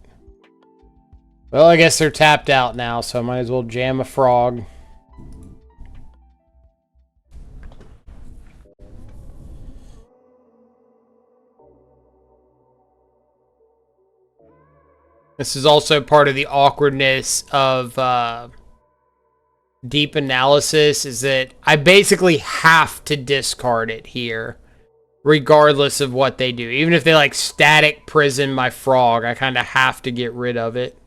Well, I guess they're tapped out now, so I might as well jam a frog. This is also part of the awkwardness of deep analysis, is that I basically have to discard it here, regardless of what they do. Even if they like static prison my frog, I kind of have to get rid of it.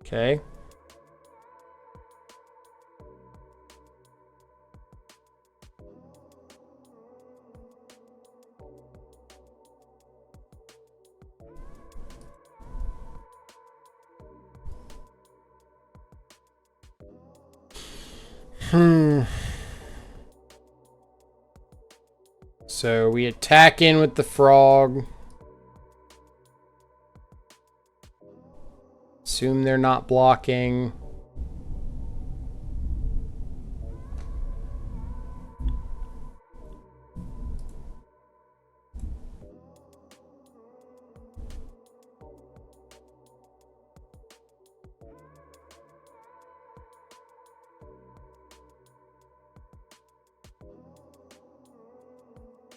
Okay. So we attack in with the frog. Assume they're not blocking.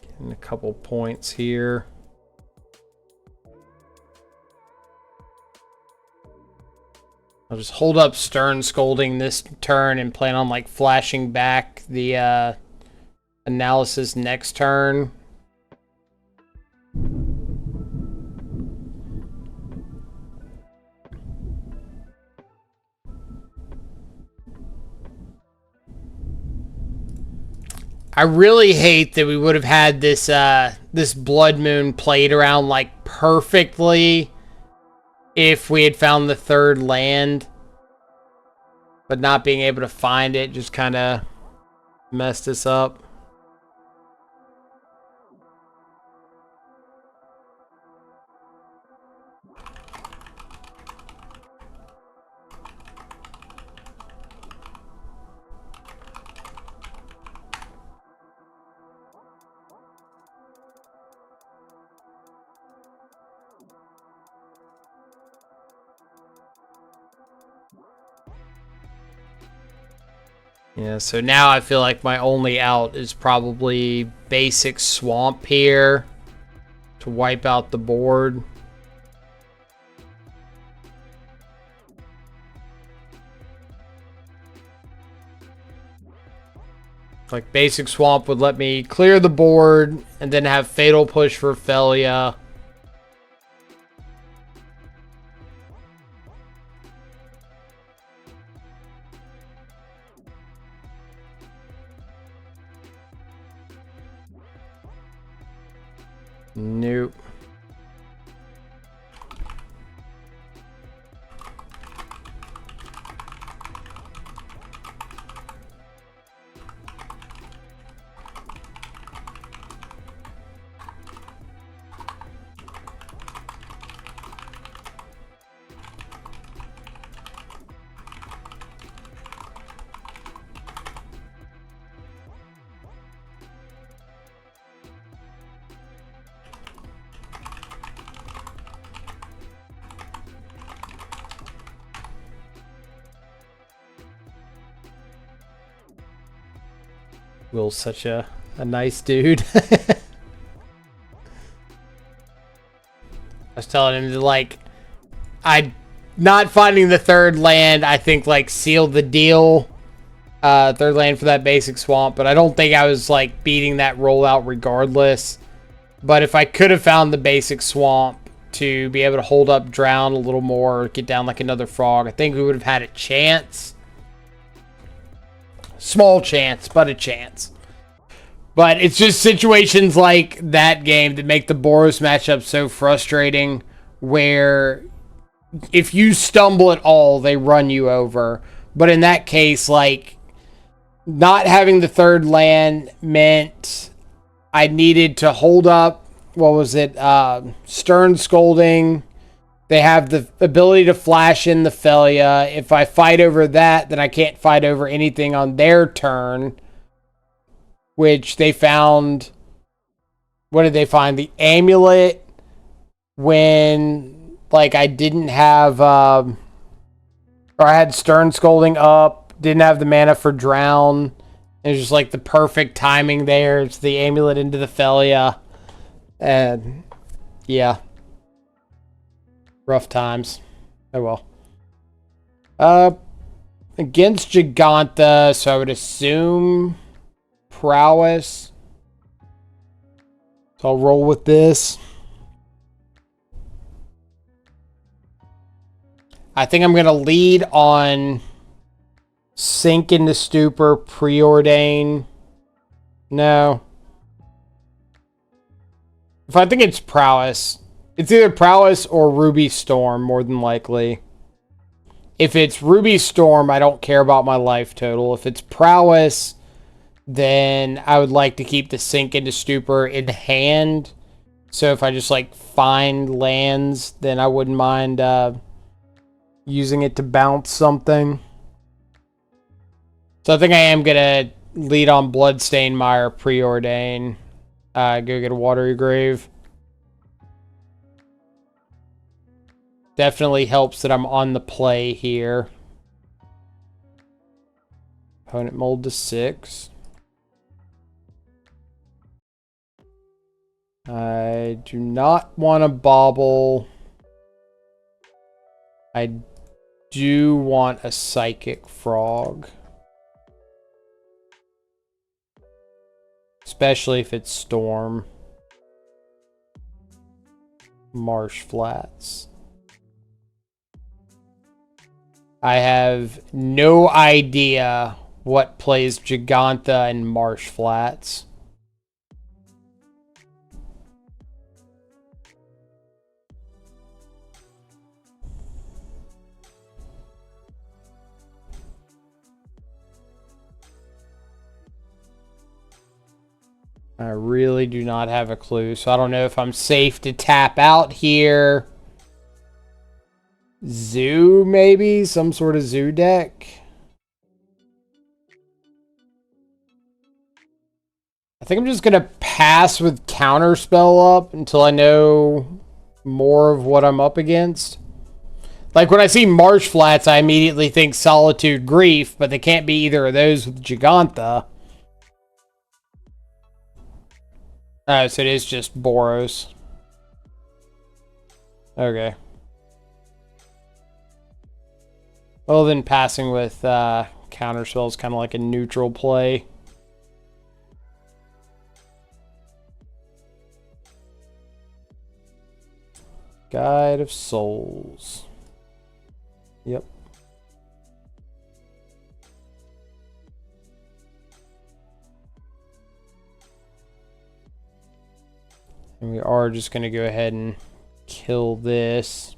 Getting a couple points here. I'll just hold up Stern Scolding this turn and plan on like flashing back the analysis next turn. I really hate that we would have had this this Blood Moon played around like perfectly if we had found the third land, but not being able to find it just kind of messed us up. Yeah, so now I feel like my only out is probably basic Swamp here to wipe out the board. Like basic Swamp would let me clear the board and then have Fatal Push for Felia. Nope. Will's such a nice dude. I was telling him that, like, not finding the third land, I think, like, sealed the deal. Third land for that basic Swamp, but I don't think I was, like, beating that rollout regardless. But if I could have found the basic Swamp to be able to hold up Drown a little more, or get down like another frog, I think we would have had a chance. Small chance, but a chance. But it's just situations like that game that make the Boros matchup so frustrating, where if you stumble at all, they run you over. But in that case, like, not having the third land meant I needed to hold up, what was it, Stern Scolding. They have the ability to flash in the Felia. If I fight over that, then I can't fight over anything on their turn. Which they found... What did they find? The amulet when, like, I didn't have... or I had Stern Scolding up. Didn't have the mana for Drown. It was just, like, the perfect timing there. It's the amulet into the Felia. And, yeah. Rough times. Oh well. Against Giganta, so I would assume prowess. So I'll roll with this. I think I'm gonna lead on Sink into Stupor, Preordain. No. If I think it's prowess. It's either prowess or Ruby Storm, more than likely. If it's Ruby Storm, I don't care about my life total. If it's prowess, then I would like to keep the Sink into Stupor in hand. So if I just, like, find lands, then I wouldn't mind using it to bounce something. So I think I am going to lead on Bloodstained Mire, Preordain. Go get a Watery Grave. Definitely helps that I'm on the play here. Opponent mold to 6. I do not want to bobble. I do want a Psychic Frog. Especially if it's Storm. Marsh Flats. I have no idea what plays Giganta and Marsh Flats. I really do not have a clue, so I don't know if I'm safe to tap out here. Zoo, maybe? Some sort of zoo deck? I think I'm just going to pass with Counterspell up until I know more of what I'm up against. Like, when I see Marsh Flats, I immediately think Solitude Grief, but they can't be either of those with Giganta. Oh, so it is just Boros. Okay. Well, then passing with Counterspell is kind of like a neutral play. Guide of Souls. Yep. And we are just going to go ahead and kill this.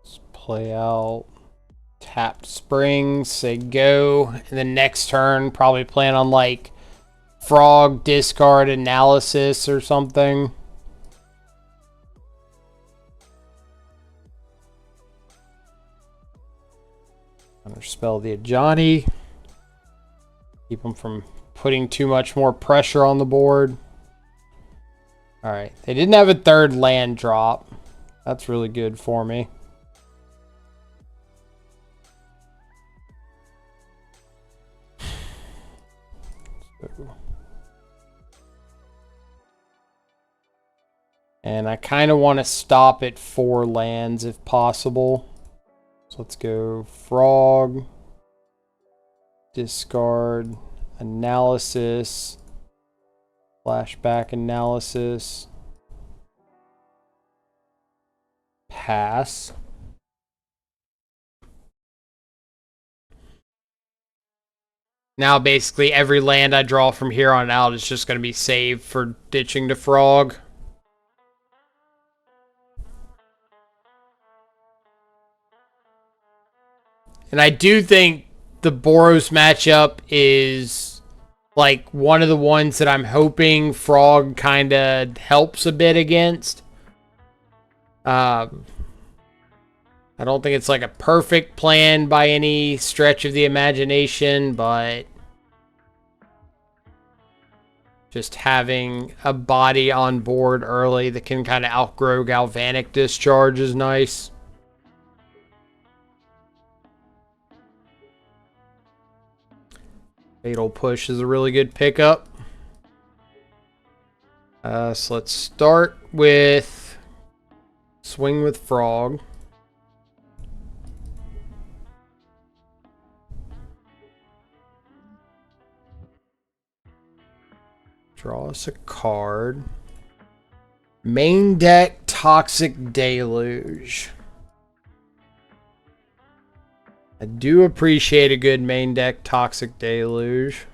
Let's play out tapped Springs, say go, and then next turn probably plan on like Frog, discard, Analysis or something. Counterspell the Ajani. Keep them from putting too much more pressure on the board. Alright, they didn't have a third land drop. That's really good for me. And I kind of want to stop at 4 lands if possible. So let's go Frog, discard, Analysis, flashback Analysis, pass. Now basically every land I draw from here on out is just going to be saved for ditching to Frog. And I do think the Boros matchup is like one of the ones that I'm hoping Frog kind of helps a bit against. I don't think it's like a perfect plan by any stretch of the imagination, but just having a body on board early that can kind of outgrow Galvanic Discharge is nice. Fatal Push is a really good pickup. So let's start with Swing with Frog. Draw us a card. Main deck Toxic Deluge. I do appreciate a good main deck Toxic Deluge.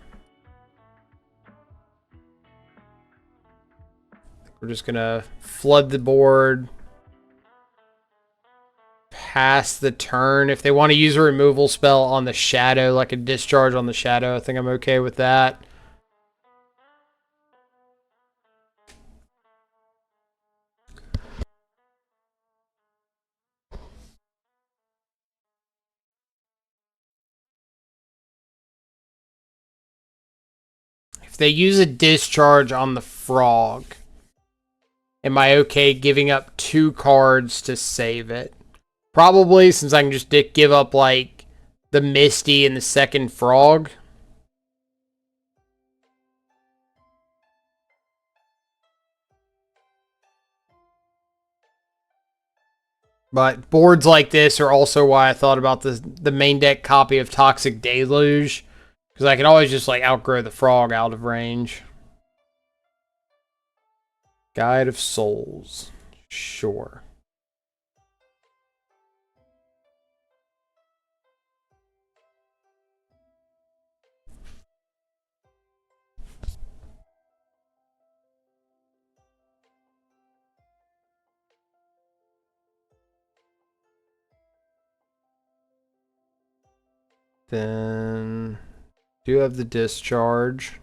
We're just gonna flood the board. Pass the turn. If they want to use a removal spell on the shadow, like a discharge on the shadow, I think I'm okay with that. If they use a discharge on the Frog, am I okay giving up 2 cards to save it? Probably, since I can just give up like the Misty and the second Frog. But boards like this are also why I thought about the main deck copy of Toxic Deluge. Because I can always just like outgrow the Frog out of range. Guide of Souls. Sure. Then do have the discharge.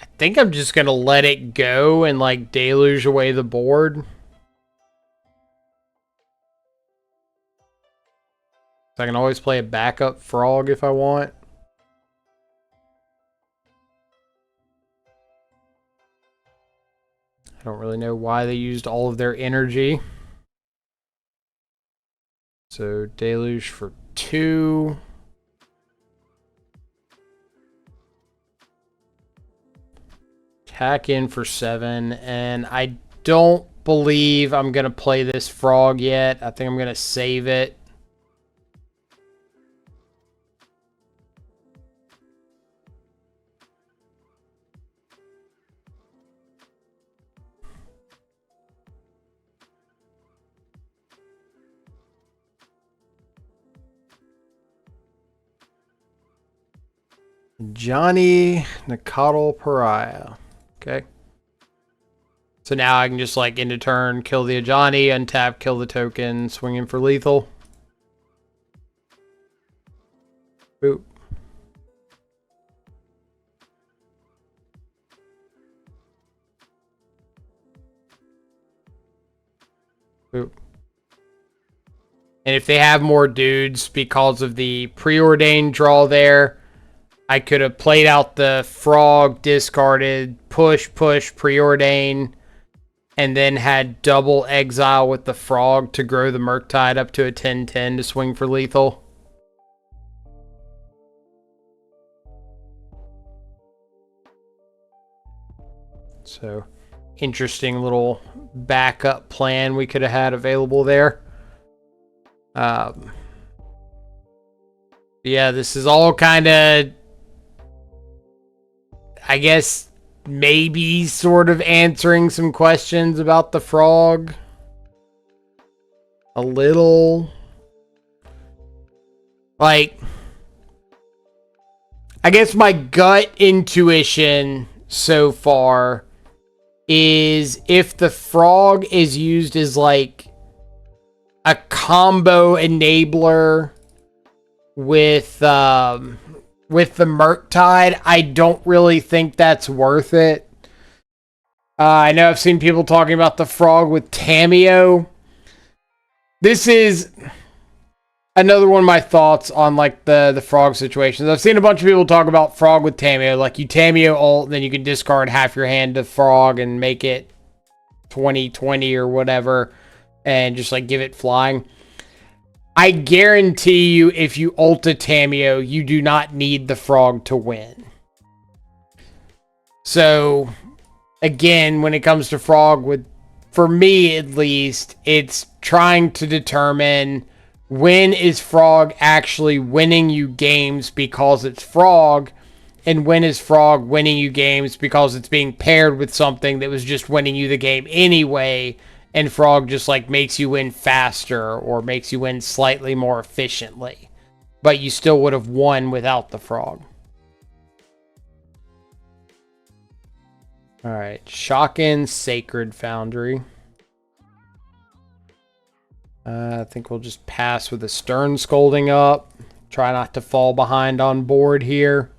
I think I'm just gonna let it go and like deluge away the board. So I can always play a backup Frog if I want. I don't really know why they used all of their energy. So deluge for 2. Attack in for 7. And I don't believe I'm going to play this Frog yet. I think I'm going to save it. Johnny Nicodle Pariah. Okay. So now I can just like end a turn, kill the Ajani, untap, kill the token, swing in for lethal. Boop. Boop. And if they have more dudes because of the preordained draw there, I could have played out the Frog, discarded, push, preordain, and then had double exile with the Frog to grow the Murktide up to a 10-10 to swing for lethal. So, interesting little backup plan we could have had available there. Yeah, this is all kind of... I guess maybe sort of answering some questions about the frog. A little. Like, I guess my gut intuition so far is if the frog is used as like a combo enabler with the Murktide, I don't really think that's worth it. I know I've seen people talking about the frog with Tamiyo. This is another one of my thoughts on like the frog situations. I've seen a bunch of people talk about frog with Tamiyo. Like you Tamiyo ult, then you can discard half your hand to frog and make it 20/20 or whatever, and just like give it flying. I guarantee you, if you ult a Tamiyo, you do not need the frog to win. So, again, when it comes to frog, for me at least, it's trying to determine when is frog actually winning you games because it's frog, and when is frog winning you games because it's being paired with something that was just winning you the game anyway, and frog just like makes you win faster or makes you win slightly more efficiently, but you still would have won without the frog. All right, Shockin' Sacred Foundry. I think we'll just pass with a Stern Scolding up. Try not to fall behind on board here.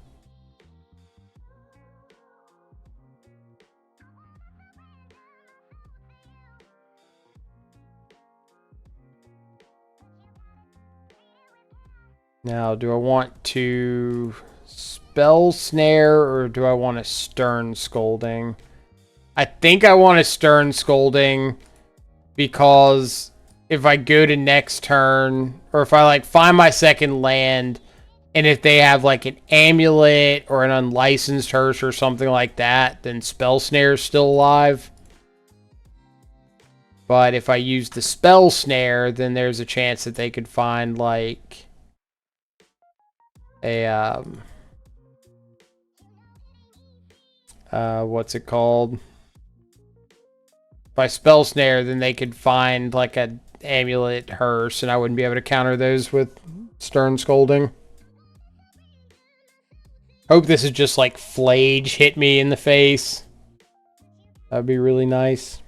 Now, do I want to Spell Snare or do I want a Stern Scolding? I think I want a Stern Scolding because if I go to next turn, or if I like find my second land, and if they have like an Amulet or an Unlicensed Hearse or something like that, then Spell Snare is still alive. But if I use the Spell Snare, then there's a chance that they could find like a what's it called? If I Spell Snare, then they could find like a Amulet Hearse, and I wouldn't be able to counter those with Stern Scolding. Hope this is just like Flage hit me in the face. That'd be really nice.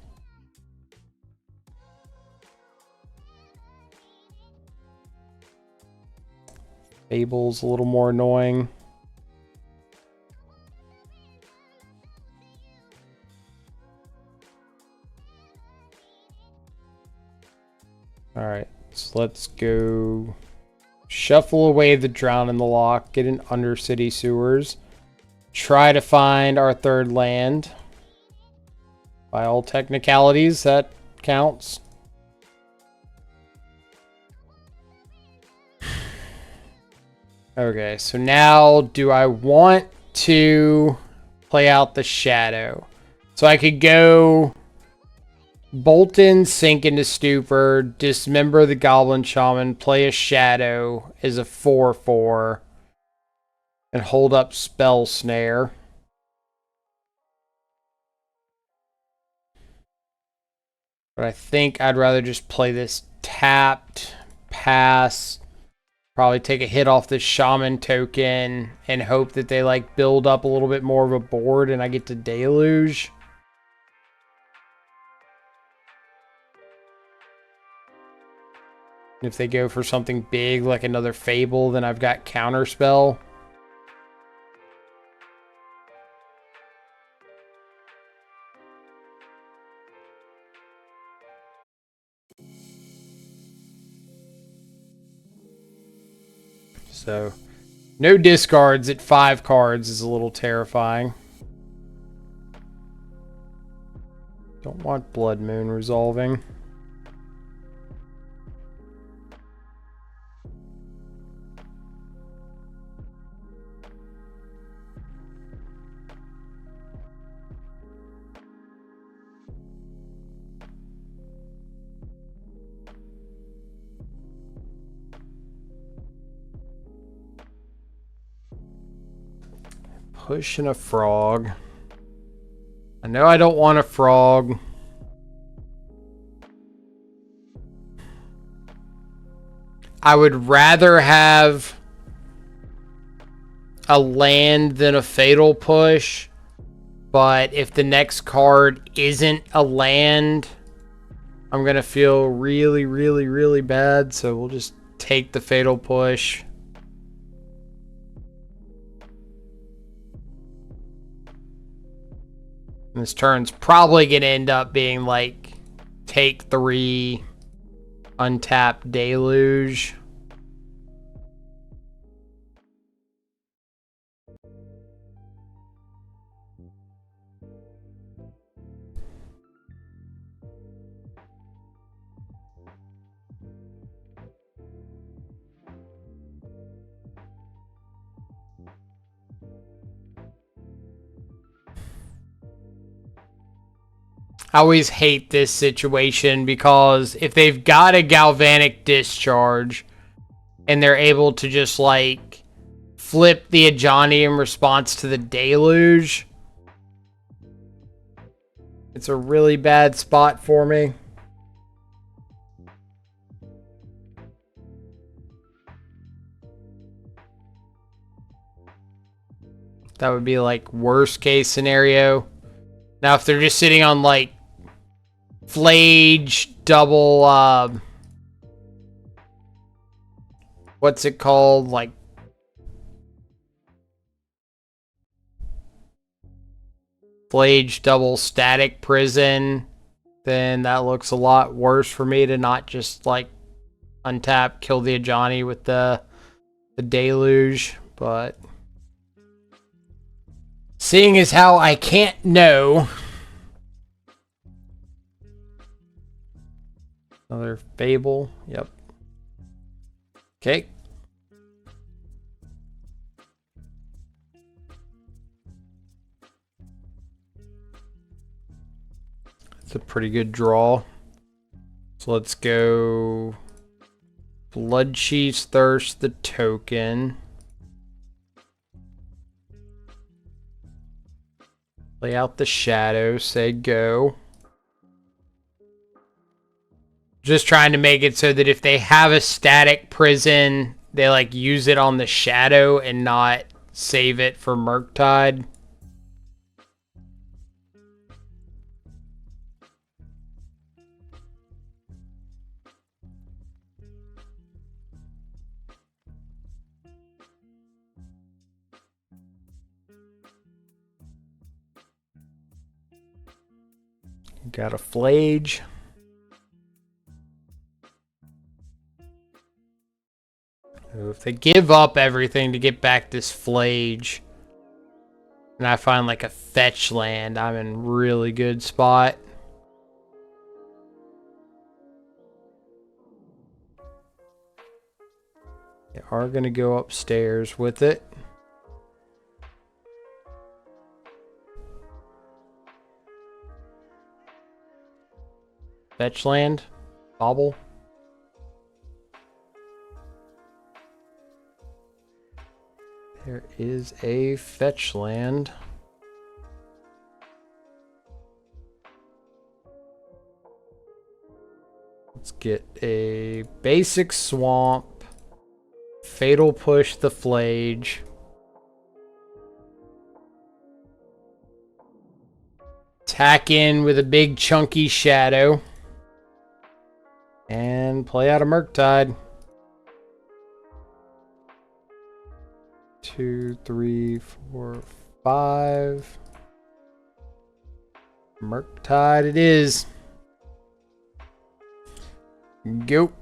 Fable's a little more annoying. All right, so let's go shuffle away the Drown in the Loch, get an Undercity Sewers, try to find our third land. By all technicalities, that counts. Okay, so now do I want to play out the Shadow? So I could go Bolton, sink into Stupor, dismember the Goblin Shaman, play a Shadow as a 4/4, and hold up Spell Snare. But I think I'd rather just play this tapped, pass, probably take a hit off this Shaman token, and hope that they like build up a little bit more of a board and I get to Deluge. If they go for something big like another Fable, then I've got Counterspell. So, no discards at 5 cards is a little terrifying. Don't want Blood Moon resolving. push and a frog. I know I don't want a frog. I would rather have a land than a fatal push, but if the next card isn't a land, I'm gonna feel really, really, really bad, so we'll just take the fatal push. And this turn's probably gonna end up being like take 3, untap Deluge. I always hate this situation because if they've got a galvanic discharge and they're able to just like flip the Ajani in response to the deluge, it's a really bad spot for me. That would be like worst case scenario. Now if they're just sitting on like Flage double what's it called, like Flage double static prison, then that looks a lot worse for me to not just like untap, kill the Ajani with the deluge. But seeing as how I can't know. Another Fable. Yep. Okay. It's a pretty good draw. So let's go Bloodchief's Thirst, the token. Lay out the shadow, say go. Just trying to make it so that if they have a static prison, they like use it on the shadow and not save it for Murktide. Got a Flage. If they give up everything to get back this Flage, and I find like a fetch land, I'm in really good spot. They are going to go upstairs with it. Fetch land, bobble. There is a fetch land. Let's get a basic swamp. Fatal push the Flage. Tack in with a big chunky shadow. And play out a Murktide. 2, 3, 4, 5. Murktide it is. Go.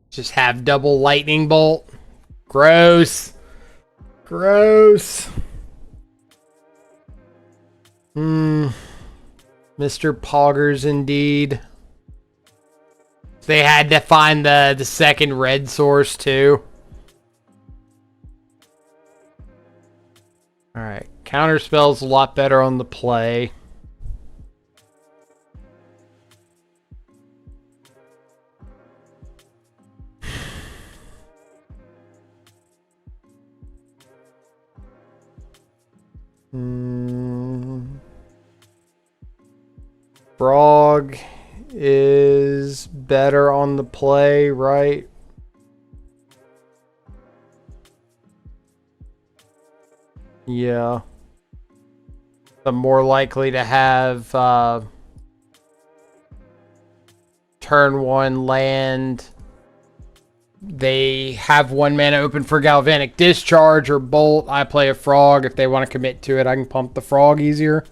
Just have double lightning bolt. Gross. Gross. Mr. Poggers indeed. They had to find the second red source too. Counterspell's a lot better on the play. Frog is better on the play, right? Yeah. I'm more likely to have turn 1 land. They have 1 mana open for Galvanic Discharge or Bolt. I play a Frog. If they want to commit to it, I can pump the Frog easier.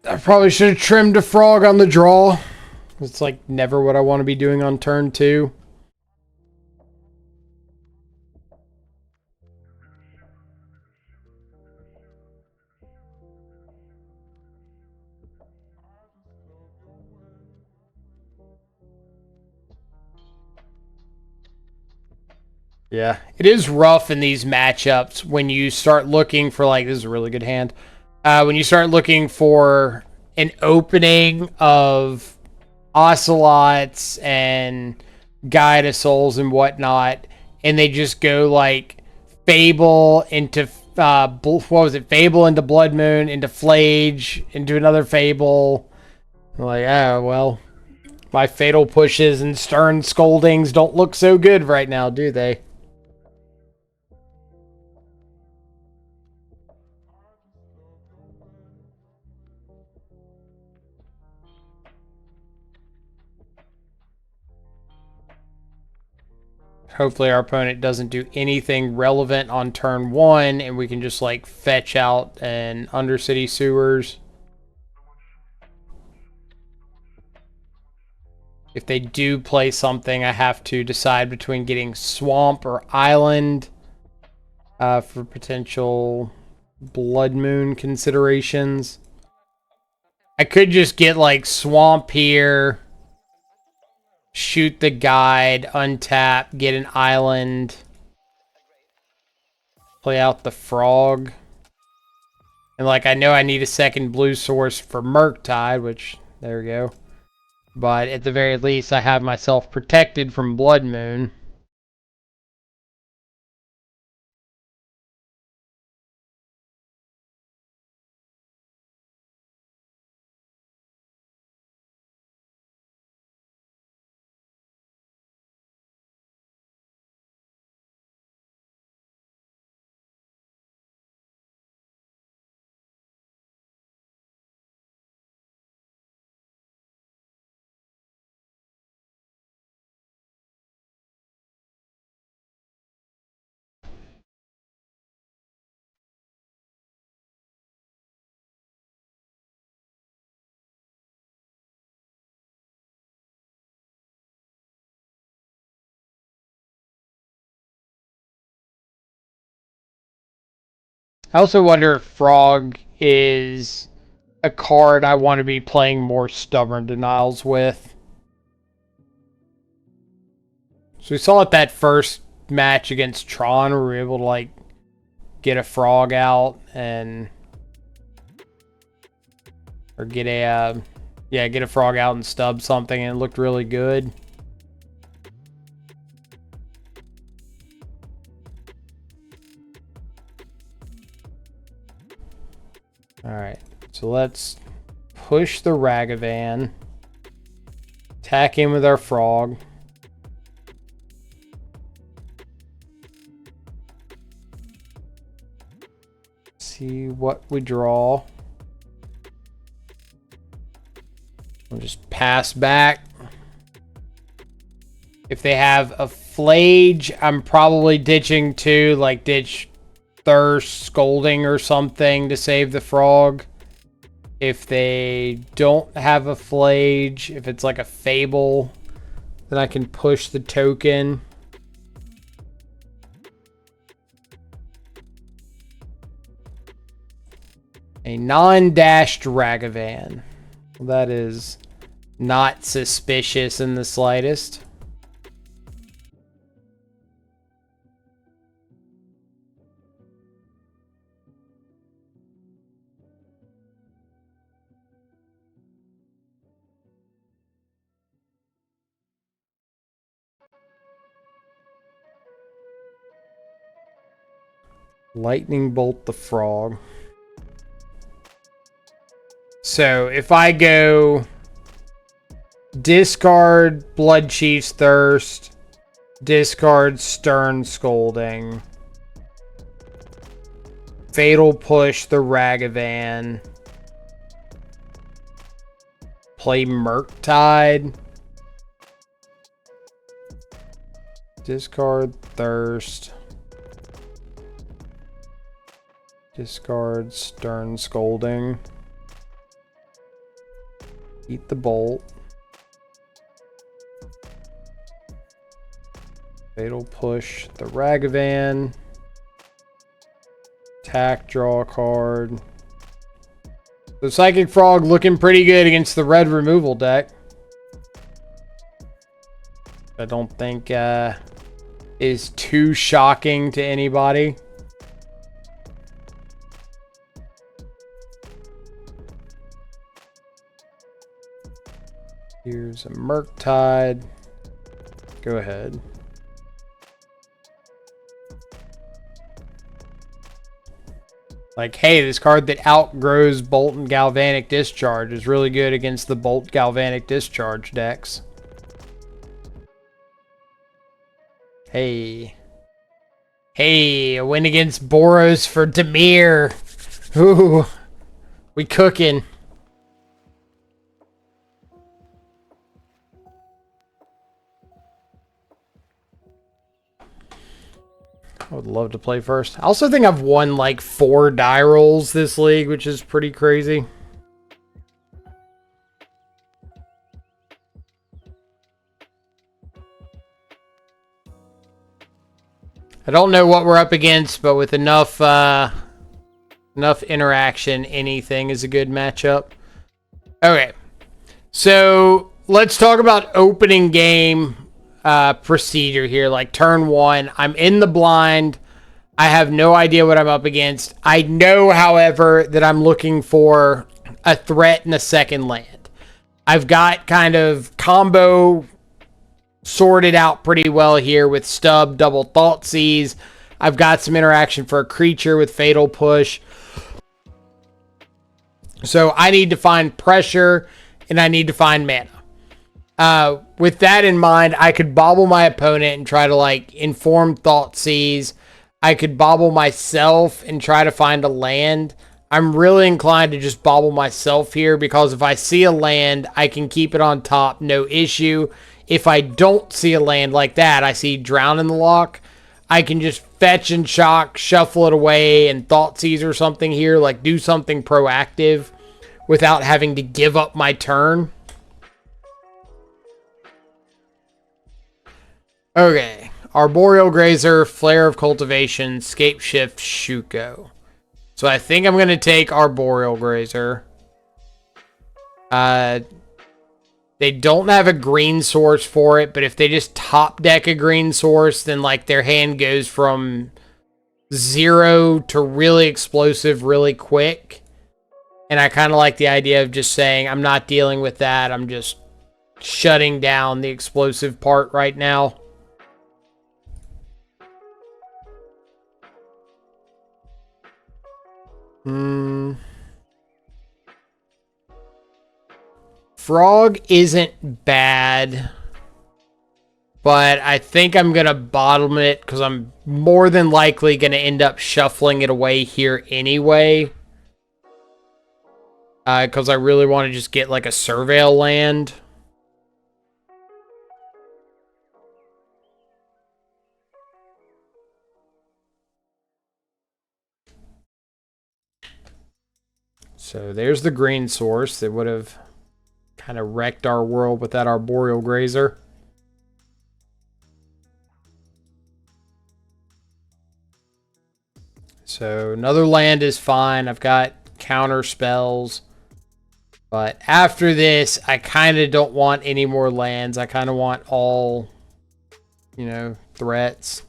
I probably should have trimmed a Frog on the draw. It's like never what I want to be doing on turn 2. Yeah, it is rough in these matchups when you start looking for, like, this is a really good hand. When you start looking for an opening of Ocelots and Guide of Souls and whatnot, and they just go like Fable into what was it? Fable into Blood Moon, into Flage, into another Fable. I'm like, oh well, my Fatal Pushes and Stern Scoldings don't look so good right now, do they? Hopefully our opponent doesn't do anything relevant on turn 1 and we can just like fetch out an Undercity Sewers. If they do play something, I have to decide between getting Swamp or Island for potential Blood Moon considerations. I could just get like Swamp here, shoot the Guide, untap, get an Island, play out the Frog. And like I know I need a second blue source for Murktide, which there we go. But at the very least I have myself protected from Blood Moon. I also wonder if Frog is a card I want to be playing more Stubborn Denials with. So we saw at that first match against Tron, we were able to like get a Frog out and or get a get a Frog out and stub something, and it looked really good. Alright, so let's push the Ragavan, attack in with our Frog. See what we draw. We'll just pass back. If they have a Flage, I'm probably ditching two, like ditch Thirst, Scolding or something to save the Frog. If they don't have a Flage, if it's like a Fable, then I can push the token. A non-dashed Ragavan. Well, that is not suspicious in the slightest. Lightning Bolt the Frog. So if I go discard Blood Chief's Thirst, discard Stern Scolding, Fatal Push the Ragavan, play Murktide, discard Thirst, discard Stern Scolding, eat the Bolt, Fatal Push the Ragavan, attack, draw a card. The Psychic Frog looking pretty good against the red removal deck. I don't think is too shocking to anybody. Here's a Murktide. Go ahead. Like, hey, this card that outgrows Bolt and Galvanic Discharge is really good against the Bolt Galvanic Discharge decks. Hey. Hey, a win against Boros for Temur. Ooh, we cooking. I would love to play first. I also think I've won like 4 die rolls this league, which is pretty crazy. I don't know what we're up against, but with enough interaction, anything is a good matchup. Okay, so let's talk about opening game procedure here. Like turn 1, I'm in the blind. I have no idea what I'm up against. I know, however, that I'm looking for a threat in a second land. I've got kind of combo sorted out pretty well here with Stub, double Thoughtseize. I've got some interaction for a creature with Fatal Push. So I need to find pressure and I need to find mana. With that in mind, I could bobble my opponent and try to like inform Thoughtseize. I could bobble myself and try to find a land. I'm really inclined to just bobble myself here because if I see a land, I can keep it on top, no issue. If I don't see a land like that, I see Drown in the Loch, I can just fetch and shock, shuffle it away, and Thoughtseize or something here, like do something proactive without having to give up my turn. Okay, Arboreal Grazer, Flare of Cultivation, Scapeshift, Shuko. So I think I'm going to take Arboreal Grazer. They don't have a green source for it, but if they just top deck a green source, then like their hand goes from 0 to really explosive really quick. And I kind of like the idea of just saying, I'm not dealing with that. I'm just shutting down the explosive part right now. Frog isn't bad, but I think I'm going to bottom it because I'm more than likely going to end up shuffling it away here anyway. Because I really want to just get like a Surveil land. So there's the green source that would have kind of wrecked our world with that Arboreal Grazer. So another land is fine. I've got counter spells. But after this, I kind of don't want any more lands. I kind of want all, you know, threats.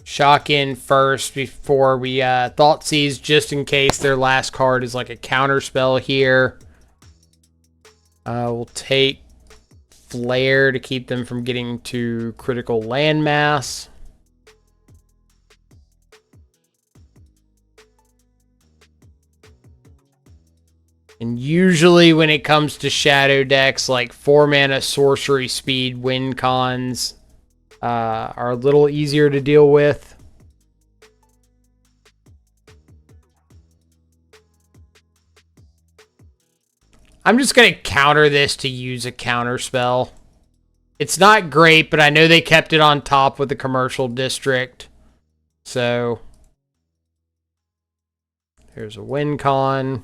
Shock in first before we Thoughtseize, just in case their last card is like a counter spell here. We'll take Flare to keep them from getting to critical landmass. And usually when it comes to shadow decks, like 4-mana sorcery speed win cons are a little easier to deal with. I'm just going to counter this to use a counter spell. It's not great, but I know they kept it on top with the commercial district. So here's a win con.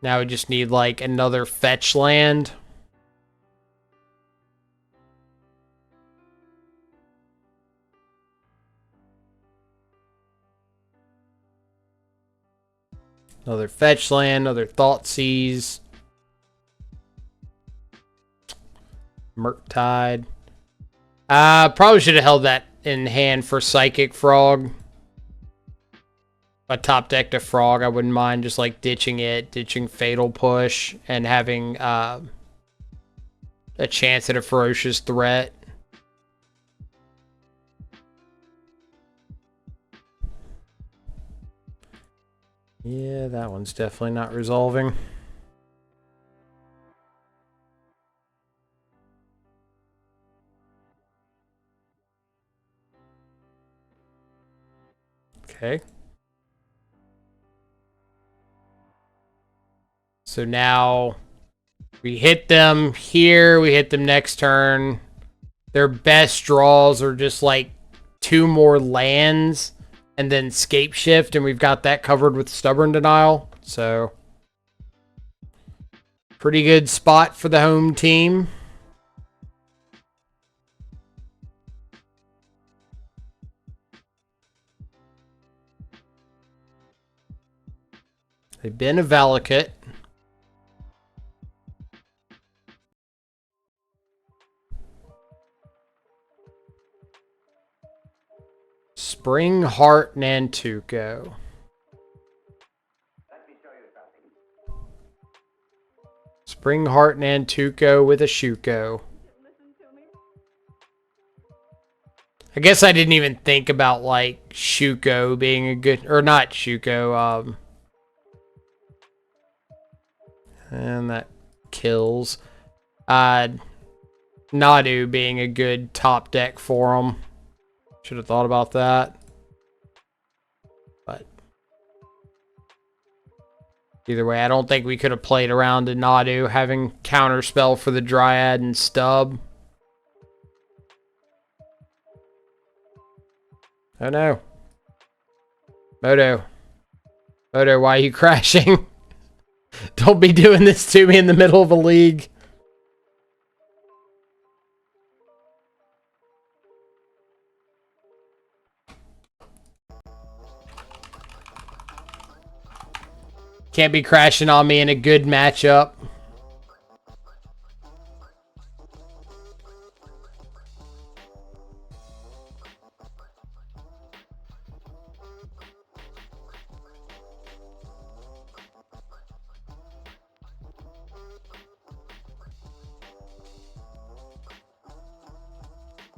Now we just need like another fetch land. Another fetch land, another Thoughtseize. Murktide. Probably should have held that in hand for Psychic Frog. A top deck to Frog, I wouldn't mind just like ditching it, ditching Fatal Push, and having a chance at a Ferocious Threat. Yeah, that one's definitely not resolving. Okay. So now we hit them here, we hit them next turn. Their best draws are just like 2 more lands and then Scapeshift, and we've got that covered with Stubborn Denial. So pretty good spot for the home team. They've been a Valakut. Spring Heart Nantuko. Spring Heart Nantuko with a Shuko. I guess I didn't even think about like Shuko being a good, or not Shuko, and that kills. Nadu being a good top deck for him. Should have thought about that. But either way, I don't think we could have played around to Nadu having counterspell for the Dryad and Stub. Oh no. Moto. Moto, why are you crashing? Don't be doing this to me in the middle of a league. Can't be crashing on me in a good matchup.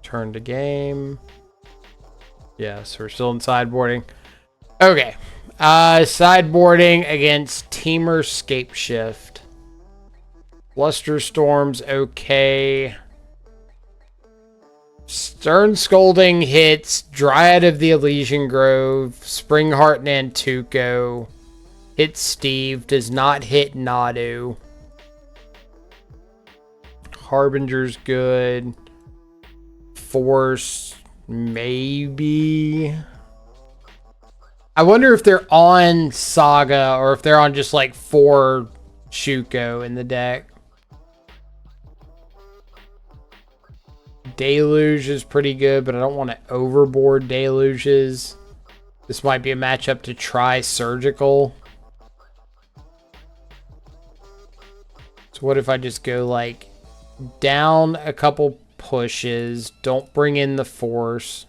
Turn to game. Yes, we're still in sideboarding. Okay. Sideboarding against Temur Scapeshift. Blusterstorm's okay. Stern Scolding hits. Dryad of the Elysian Grove. Springheart Nantuko. Hits Steve. Does not hit Nadu. Harbinger's good. Force, maybe. I wonder if they're on Saga or if they're on just like 4 Shuko in the deck. Deluge is pretty good, but I don't want to overboard Deluges. This might be a matchup to try Surgical. So what if I just go like down a couple pushes, don't bring in the force.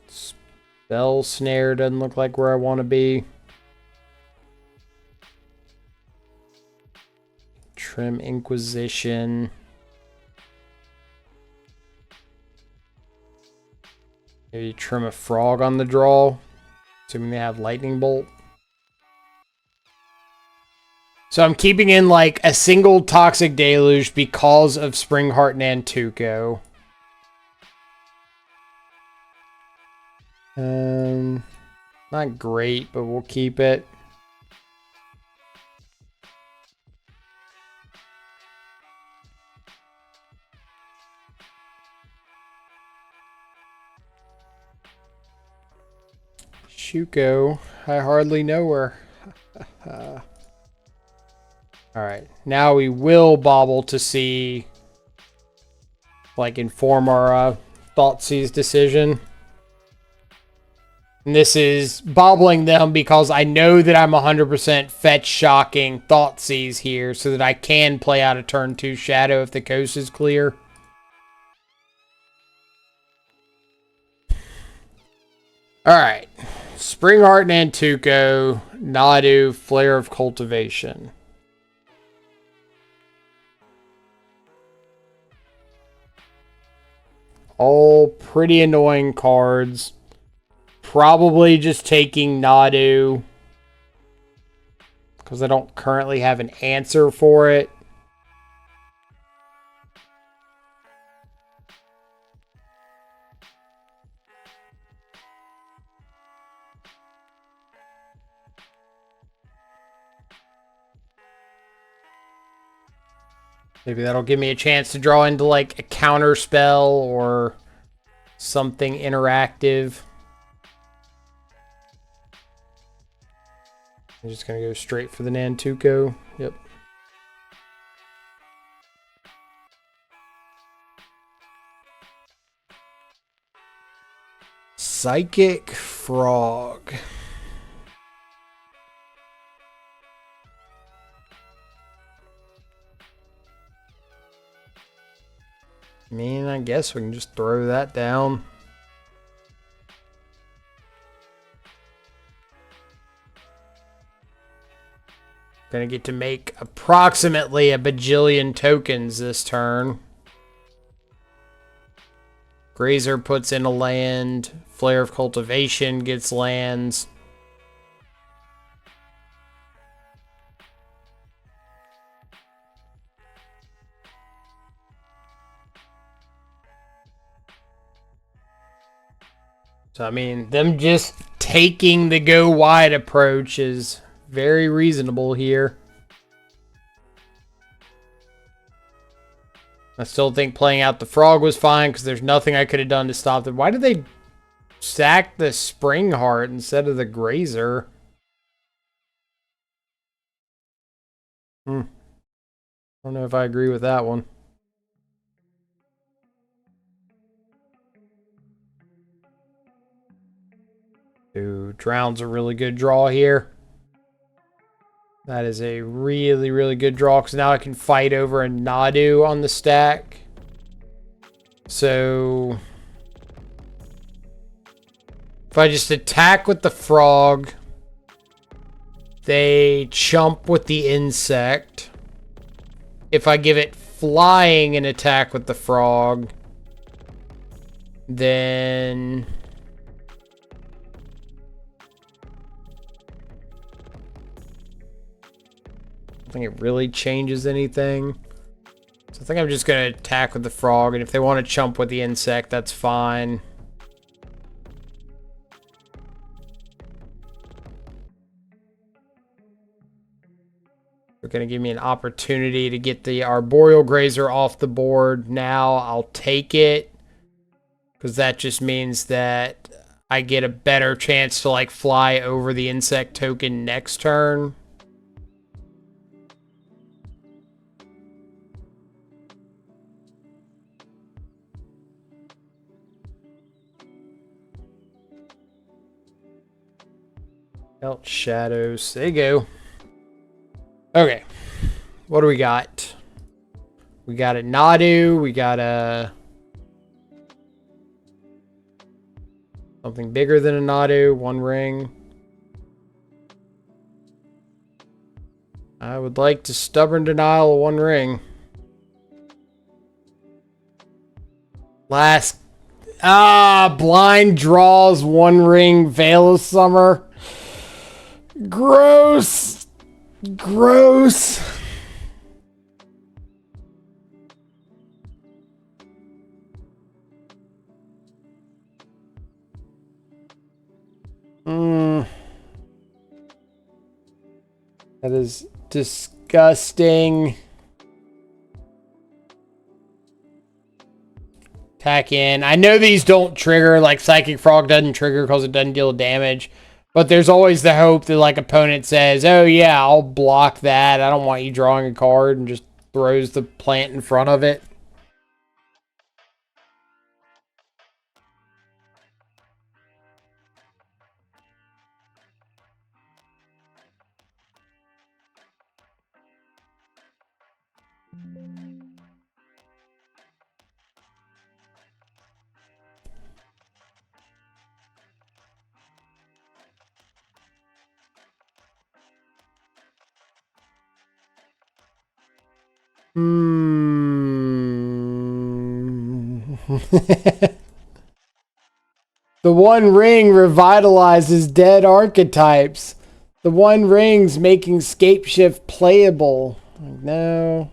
Spell Snare doesn't look like where I want to be. Trim Inquisition. Maybe trim a frog on the draw, assuming they have lightning bolt. So I'm keeping in like a single Toxic Deluge because of Springheart Nantuko. Not great, but we'll keep it. Shuko, I hardly know her. Alright, now we will bobble to see, like, inform our Thoughtseize decision. And this is bobbling them because I know that I'm 100% fetch shocking Thoughtseize here so that I can play out a turn 2 Shadow if the coast is clear. Alright. Springheart Nantuko, Nadu, Flare of Cultivation. All pretty annoying cards. Probably just taking Nadu because I don't currently have an answer for it. Maybe that'll give me a chance to draw into like a counter spell or something interactive. I'm just going to go straight for the Nantuko. Yep. Psychic Frog. I mean, I guess we can just throw that down. Gonna get to make approximately a bajillion tokens this turn. Grazer puts in a land. Flare of Cultivation gets lands. So, I mean, them just taking the go wide approach is very reasonable here. I still think playing out the frog was fine because there's nothing I could have done to stop them. Why did they sack the Springheart instead of the Grazer? I don't know if I agree with that one. Ooh, Drown's a really good draw here. That is a really, really good draw because now I can fight over a Nadu on the stack. So if I just attack with the frog, they chump with the insect. If I give it flying and attack with the frog, then I don't think it really changes anything. So I think I'm just going to attack with the frog, and if they want to chump with the insect, that's fine. They're going to give me an opportunity to get the Arboreal Grazer off the board now. I'll take it, because that just means that I get a better chance to like fly over the insect token next turn. Belt Shadows. There you go. Okay. What do we got? We got a Nadu. We got a something bigger than a Nadu. One ring. I would like to Stubborn Denial of one ring. Ah, blind draws, one ring, Veil of Summer. Gross. Gross. That is disgusting. Attack in. I know these don't trigger, like Psychic Frog doesn't trigger because it doesn't deal damage. But there's always the hope that, like, opponent says, oh yeah, I'll block that. I don't want you drawing a card, and just throws the plant in front of it. The One Ring revitalizes dead archetypes. The One Ring's making Scapeshift playable. No.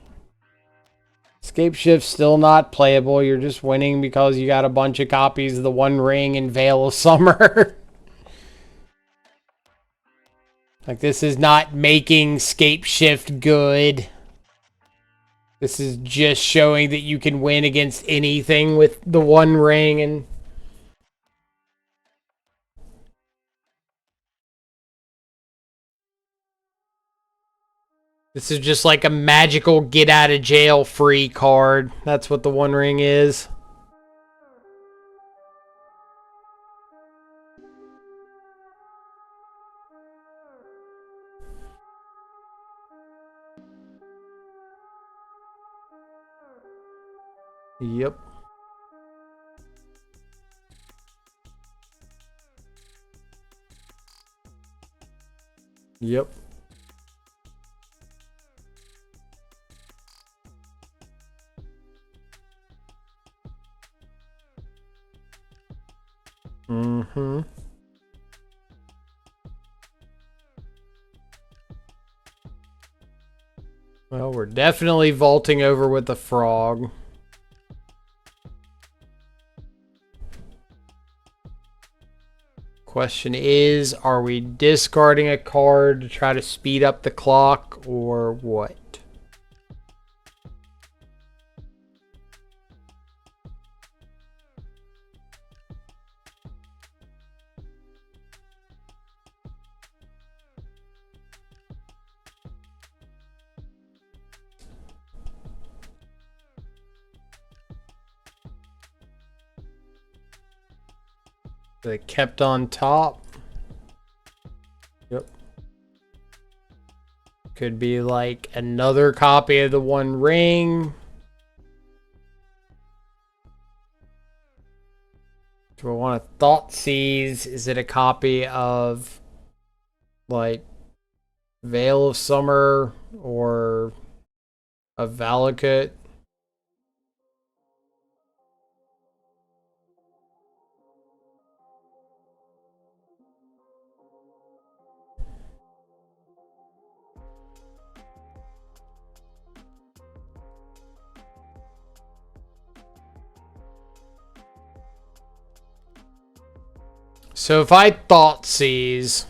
Scapeshift's still not playable. You're just winning because you got a bunch of copies of the One Ring and Veil of Summer. Like, this is not making Scapeshift good. This is just showing that you can win against anything with the One Ring. And this is just like a magical get out of jail free card. That's what the One Ring is. Yep. Yep. Mm-hmm. Well, we're definitely vaulting over with the frog. Question is, are we discarding a card to try to speed up the clock, or what? They kept on top. Yep. Could be like another copy of the One Ring. Do I want to Thoughtseize? Is it a copy of like Veil of Summer or a Valakut? So if I Thoughtseize,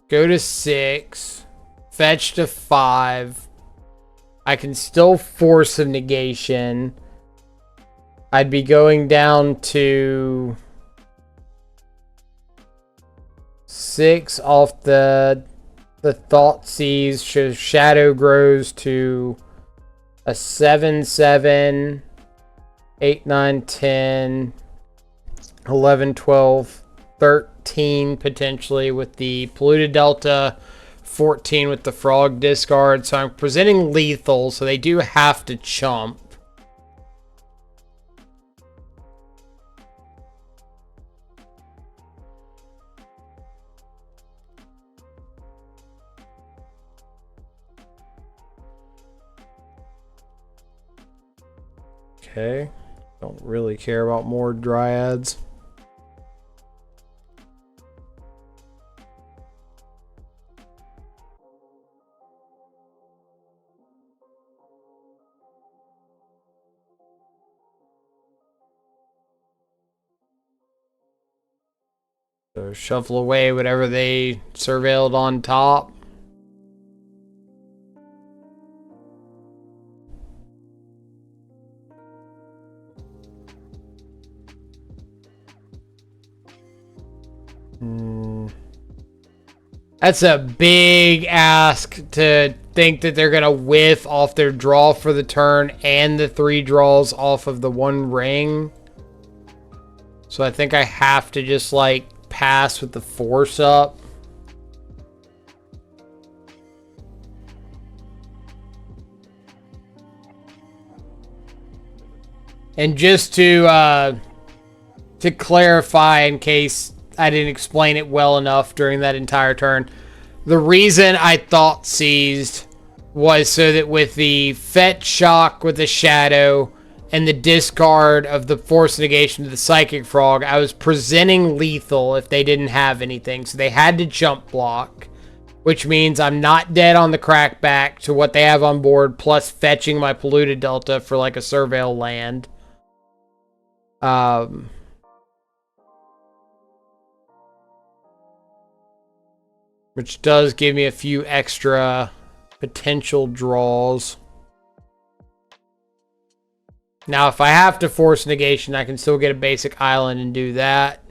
go to 6, fetch to 5, I can still force a negation. I'd be going down to 6 off the Thoughtseize. Shadow grows to a 7/7, 8, 9, 10, 11, 12, 13 potentially with the Polluted Delta, 14 with the Frog discard. So I'm presenting lethal, so they do have to chump. Okay. Don't really care about more dryads. So shuffle away whatever they surveilled on top. That's a big ask to think that they're going to whiff off their draw for the turn and the 3 draws off of the 1 ring. So I think I have to just like pass with the force up. And just to clarify, in case I didn't explain it well enough during that entire turn, the reason I thought seized was so that with the fetch shock with the shadow and the discard of the force negation to the psychic frog, I was presenting lethal if they didn't have anything. So they had to jump block, which means I'm not dead on the crackback to what they have on board, plus fetching my polluted delta for like a surveil land. Which does give me a few extra potential draws. Now, if I have to force negation, I can still get a basic island and do that.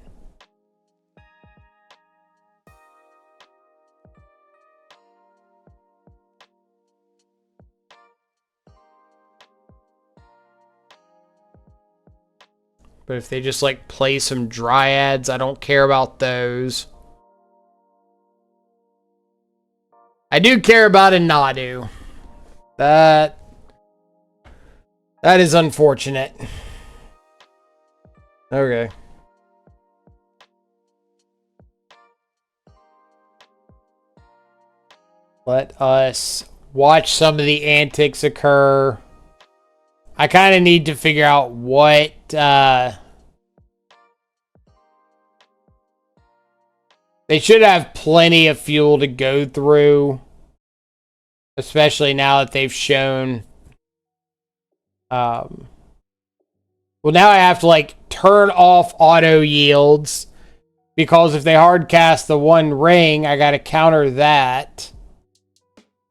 But if they just like play some dryads, I don't care about those. I do care about a Nadu. That is unfortunate. Okay. Let us watch some of the antics occur. I kind of need to figure out what they should have plenty of fuel to go through, especially now that they've shown. Well, now I have to like turn off auto yields, because if they hard cast the 1 ring, I got to counter that.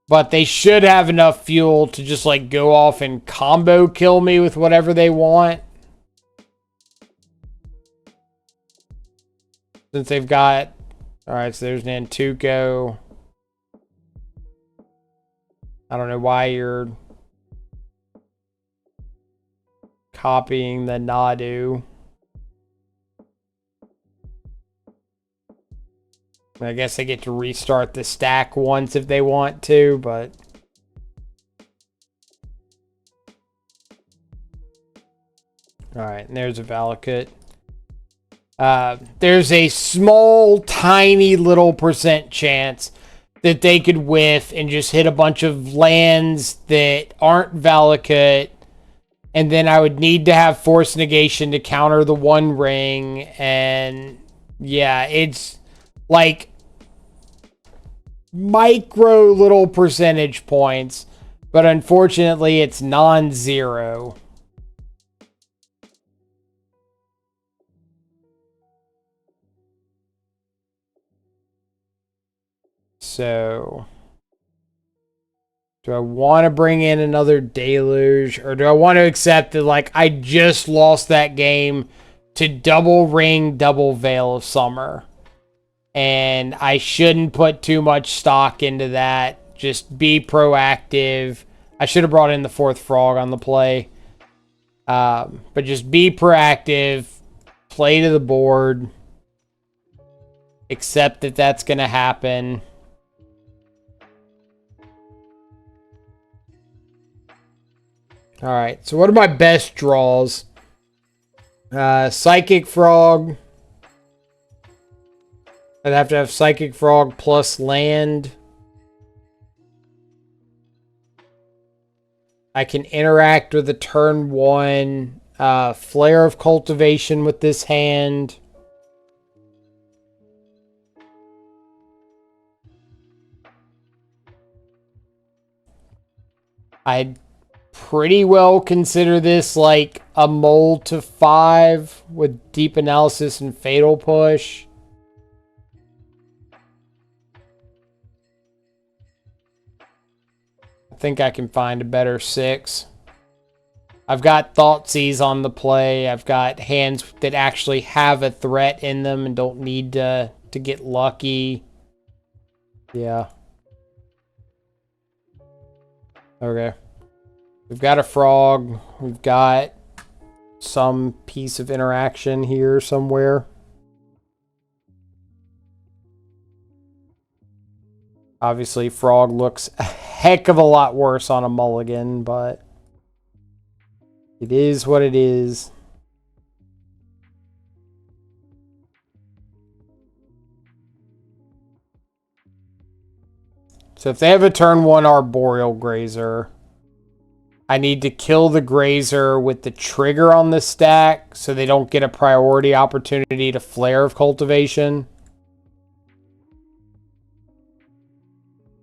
But they should have enough fuel to just like go off and combo kill me with whatever they want. Since they've got... Alright, so there's Nantuko. I don't know why you're copying the Nadu. I guess they get to restart the stack once if they want to, but... Alright, and there's a Valakut. There's a small, tiny little % chance that they could whiff and just hit a bunch of lands that aren't Valakut, and then I would need to have force negation to counter the 1 ring, and yeah, it's like micro little percentage points, but unfortunately it's non-zero. So, do I want to bring in another deluge, or do I want to accept that, like, I just lost that game to double ring, double veil of summer, and I shouldn't put too much stock into that. Just be proactive. I should have brought in the 4th frog on the play, but just be proactive, play to the board, accept that that's going to happen. Alright, so what are my best draws? Psychic Frog. I'd have to have Psychic Frog plus land. I can interact with the turn 1 Flare of Cultivation with this hand. I'd pretty well consider this like a mold to 5 with Deep Analysis and Fatal Push. I think I can find a better 6. I've got Thoughtseize on the play. I've got hands that actually have a threat in them and don't need to get lucky. Yeah. Okay. We've got a frog. We've got some piece of interaction here somewhere. Obviously, frog looks a heck of a lot worse on a mulligan, but it is what it is. So if they have a turn 1 Arboreal Grazer, I need to kill the Grazer with the trigger on the stack so they don't get a priority opportunity to Flare of Cultivation.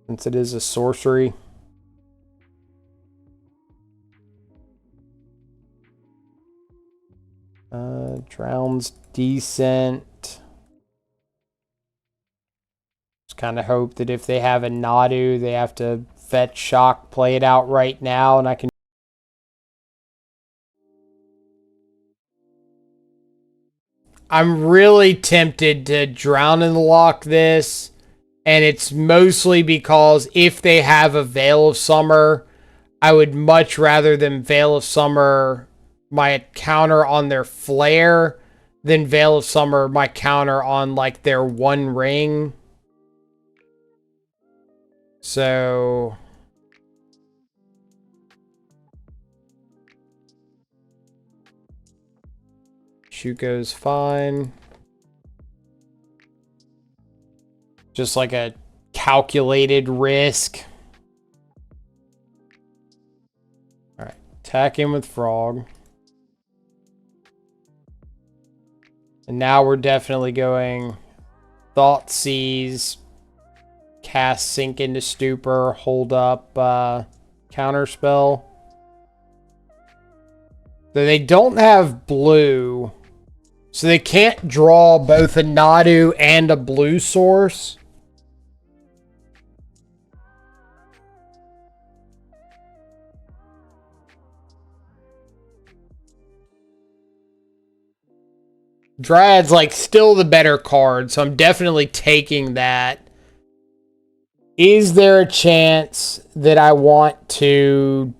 Since it is a sorcery. Drown's decent. Just kind of hope that if they have a Nadu, they have to fetch shock, play it out right now, and I can. I'm really tempted to Drown in the Lock this, and it's mostly because if they have a Veil of Summer, I would much rather than Veil of Summer my counter on their Flare than Veil of Summer my counter on like their One Ring. So Shuko's fine. Just like a calculated risk. Alright, attack in with Frog. And now we're definitely going Thoughtseize, cast Sink into Stupor, hold up Counterspell. So they don't have blue, so they can't draw both a Nadu and a blue source. Dryad's like still the better card, so I'm definitely taking that. Is there a chance that I want to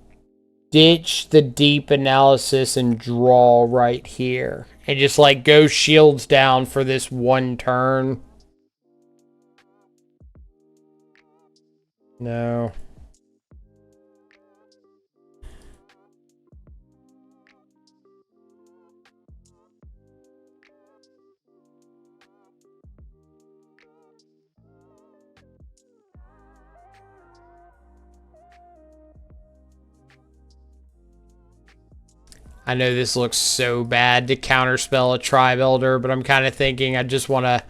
ditch the Deep Analysis and draw right here? And just like go shields down for this one turn? No. I know this looks so bad to counterspell a Tribe Elder, but I'm kind of thinking I just want to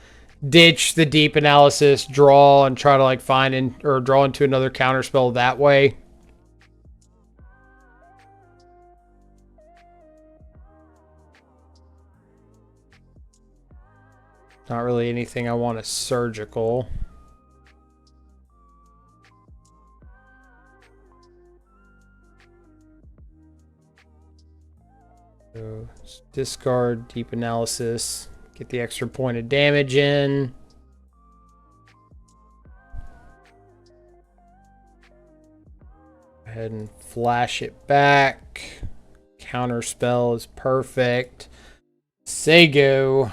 ditch the Deep Analysis, draw, and try to like find or draw into another counterspell that way. Not really anything I want to surgical. So discard Deep Analysis, get the extra point of damage in. Go ahead and flash it back. Counterspell is perfect. Say go.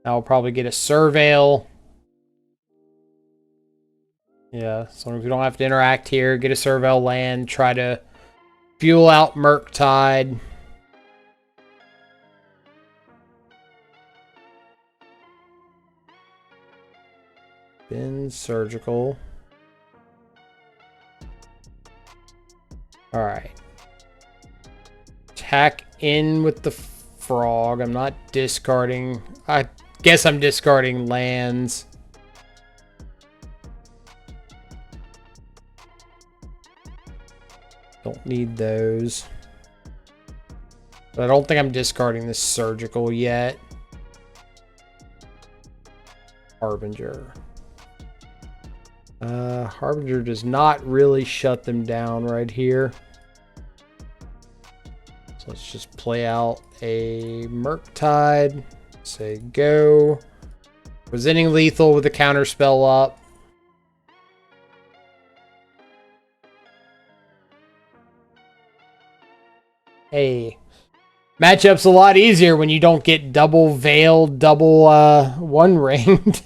I'll probably get a Surveil. Yeah, as long as we don't have to interact here, get a Surveil land, try to fuel out Murktide. Been surgical. Alright. Attack in with the frog. I'm not discarding. I guess I'm discarding lands. Don't need those. But I don't think I'm discarding this surgical yet. Harbinger. Harbinger does not really shut them down right here. So let's just play out a Murktide. Say go. Presenting lethal with a counter spell up. Hey. Matchup's a lot easier when you don't get double veiled, double one ringed.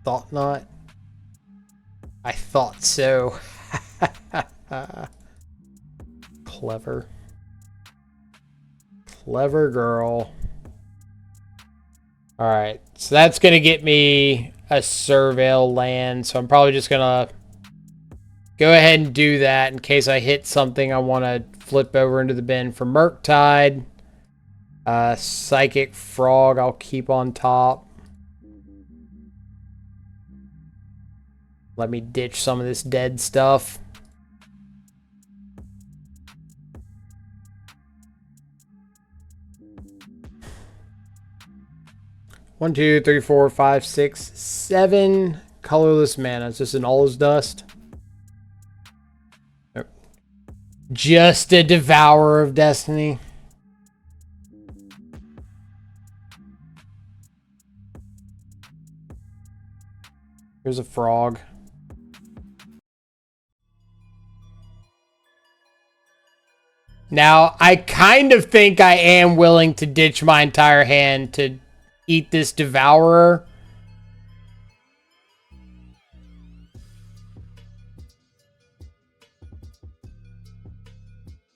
Thought not. I thought so. Clever. Clever girl. Alright, so that's going to get me a Surveil land, so I'm probably just going to go ahead and do that in case I hit something I want to flip over into the bin for Murktide. Psychic Frog I'll keep on top. Let me ditch some of this dead stuff. One, two, three, four, five, six, seven colorless mana. Is this an all is dust? Nope. Just a Devourer of Destiny. Here's a frog. Now, I kind of think I am willing to ditch my entire hand to eat this Devourer.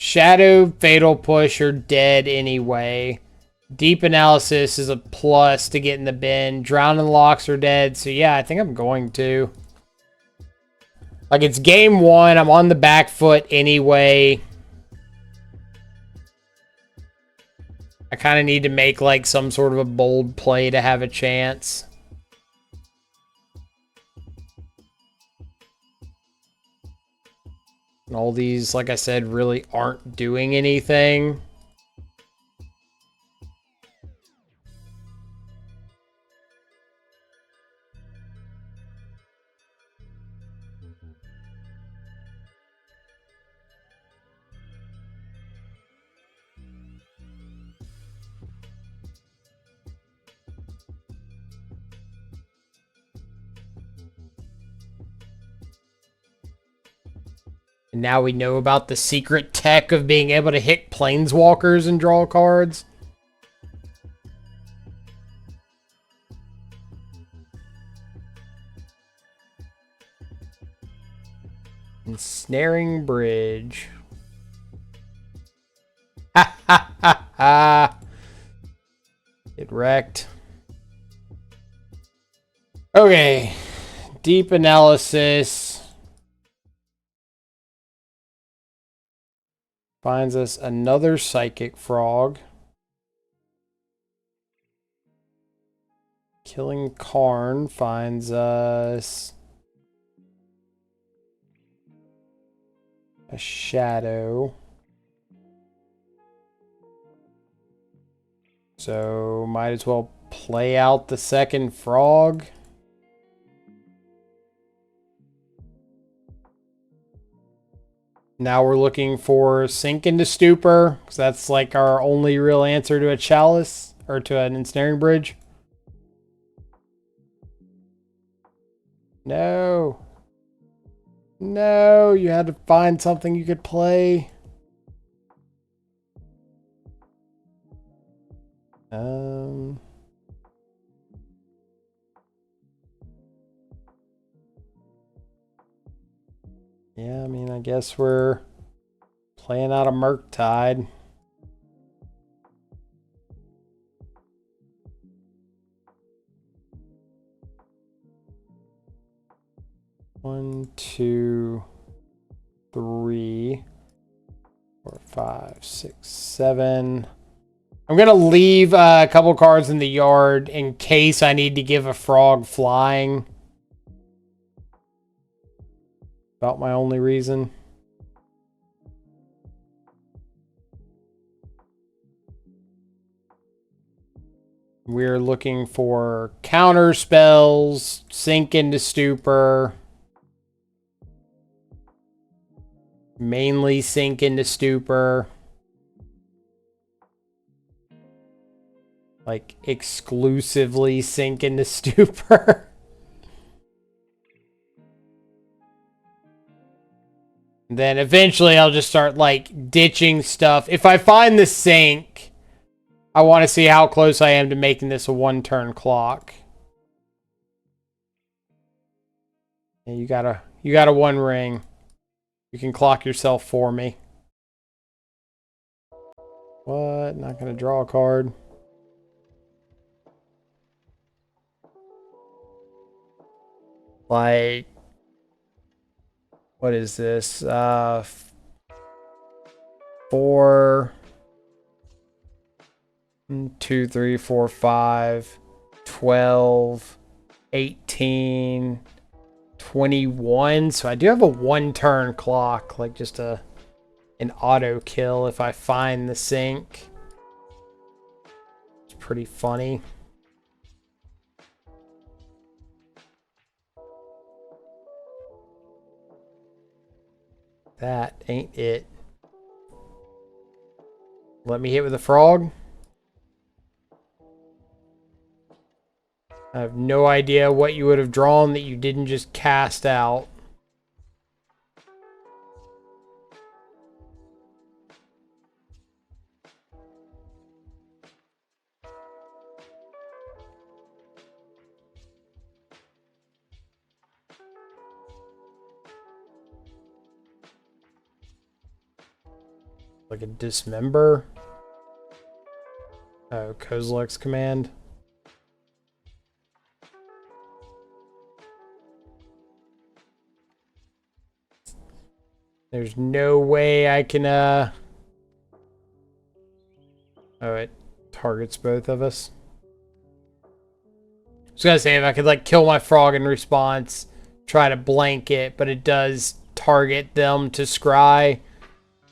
Shadow, Fatal Push are dead anyway. Deep Analysis is a plus to get in the bin. Drowning Locks are dead, so yeah, I think I'm going to. Like, it's game one. I'm on the back foot anyway. I kind of need to make, like, some sort of a bold play to have a chance. And all these, like I said, really aren't doing anything. And now we know about the secret tech of being able to hit planeswalkers and draw cards. Ensnaring Bridge. Ha ha ha ha. Get wrecked. Okay. Deep Analysis. Finds us another Psychic Frog. Killing Karn finds us a Shadow. So might as well play out the second frog. Now we're looking for Sink into Stupor, because that's like our only real answer to a Chalice, or to an Ensnaring Bridge. No. No, you had to find something you could play. Yeah, I mean, I guess we're playing out a Murktide. One, two, 3, 4, 5, 6, 7. I'm gonna leave a couple cards in the yard in case I need to give a frog flying. About my only reason. We're looking for counter spells, Sink into Stupor. Mainly Sink into Stupor. Like, exclusively Sink into Stupor. Then eventually I'll just start, like, ditching stuff. If I find the Sink, I want to see how close I am to making this a one-turn clock. Yeah, you got a one ring. You can clock yourself for me. What? Not gonna draw a card. Like, what is this? 4, 2, 3, 4, 5, 12, 18, 21. So I do have a one-turn clock, like just an auto kill if I find the Sink. It's pretty funny. That ain't it. Let me hit with a frog. I have no idea what you would have drawn that you didn't just cast out. Like a dismember. Oh, Kozilek's command. There's no way I can, Oh, it targets both of us. I was gonna say, if I could, like, kill my frog in response, try to blank it, but it does target them to scry.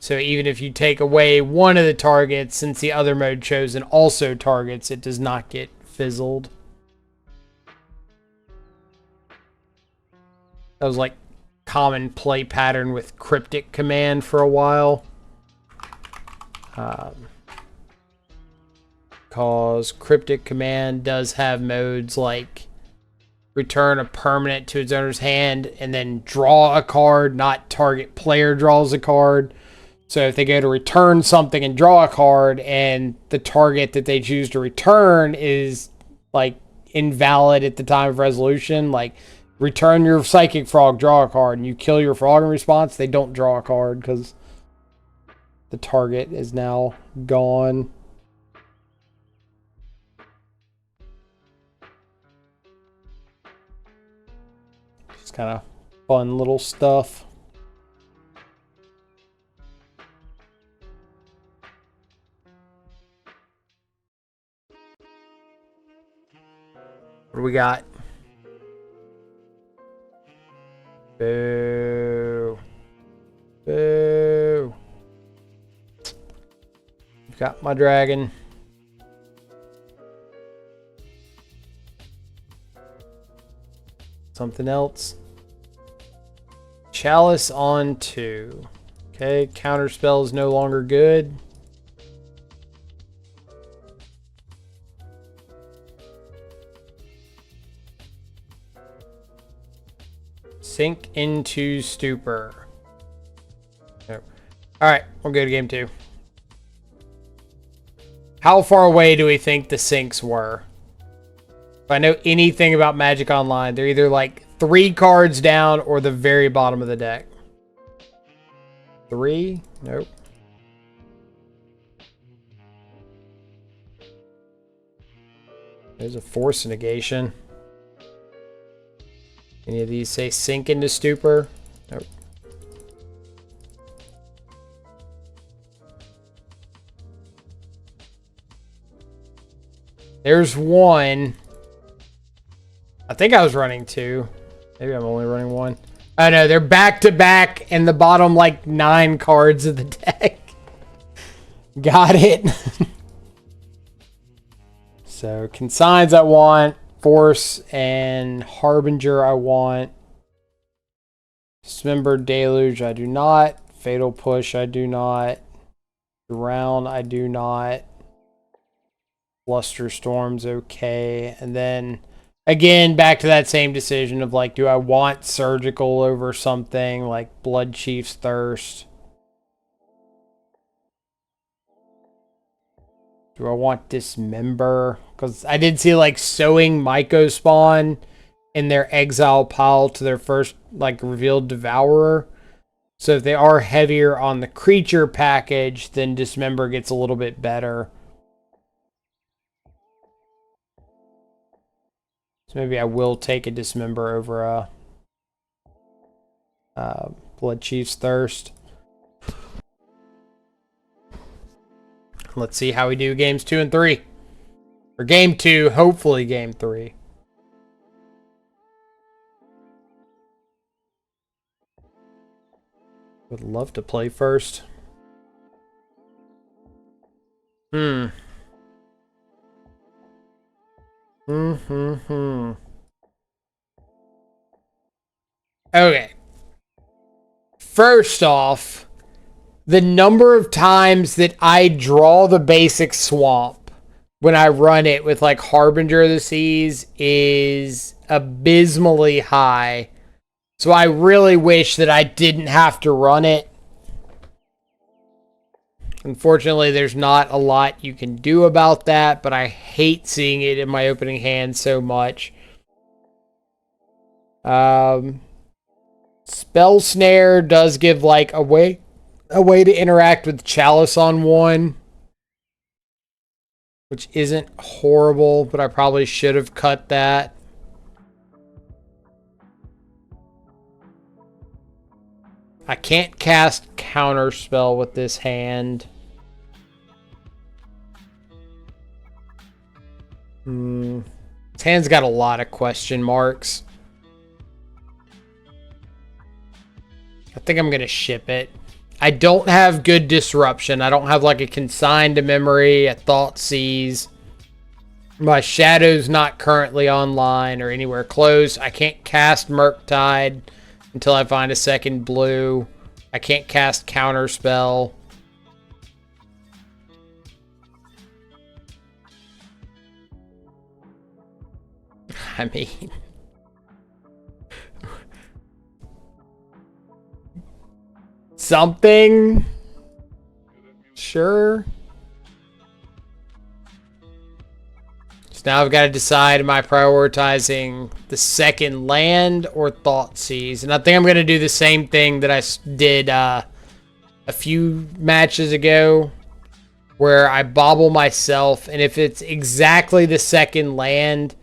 So even if you take away one of the targets, since the other mode chosen also targets, it does not get fizzled. That was like common play pattern with Cryptic Command for a while. Because Cryptic Command does have modes like return a permanent to its owner's hand and then draw a card, not target player draws a card. So if they go to return something and draw a card and the target that they choose to return is like invalid at the time of resolution, like return your Psychic Frog, draw a card, and you kill your frog in response, they don't draw a card because the target is now gone. Just kind of fun little stuff. What do we got? Boo. Boo. Got my dragon. Something else. Chalice on 2. Okay, counterspell is no longer good. Sink into stupor. Nope. Alright, we'll go to game 2. How far away do we think the sinks were? If I know anything about Magic Online, they're either like 3 cards down or the very bottom of the deck. 3? Nope. There's a force negation. Any of these say sink into stupor? Nope. There's one. I think I was running 2. Maybe I'm only running 1. Oh no, they're back to back in the bottom like 9 cards of the deck. Got it. So consigns I want. Force and Harbinger I want. Dismembered Deluge I do not. Fatal Push I do not. Drown I do not. Flusterstorm's okay. And then again back to that same decision of like, do I want Surgical over something like Blood Chief's Thirst? Do I want Dismember? Because I did see like Sowing Myco spawn in their exile pile to their first like revealed Devourer. So if they are heavier on the creature package, then Dismember gets a little bit better. So maybe I will take a Dismember over a Blood Chief's Thirst. Let's see how we do games 2 and 3. Or game 2, hopefully game 3. Would love to play first. Okay. First off, the number of times that I draw the basic swamp when I run it with like Harbinger of the Seas is abysmally high. So I really wish that I didn't have to run it. Unfortunately, there's not a lot you can do about that, but I hate seeing it in my opening hand so much. Spell Snare does give like a way a way to interact with Chalice on one, which isn't horrible, but I probably should have cut that. I can't cast Counterspell with this hand. This hand's got a lot of question marks. I think I'm going to ship it. I don't have good disruption. I don't have like a consign to memory, a thought seize. My shadow's not currently online or anywhere close. I can't cast Murktide until I find a second blue. I can't cast Counterspell. I mean... something? Sure. So now I've got to decide, am I prioritizing the second land or Thoughtseize? And I think I'm going to do the same thing that I did a few matches ago, where I bobble myself, and if it's exactly the second land,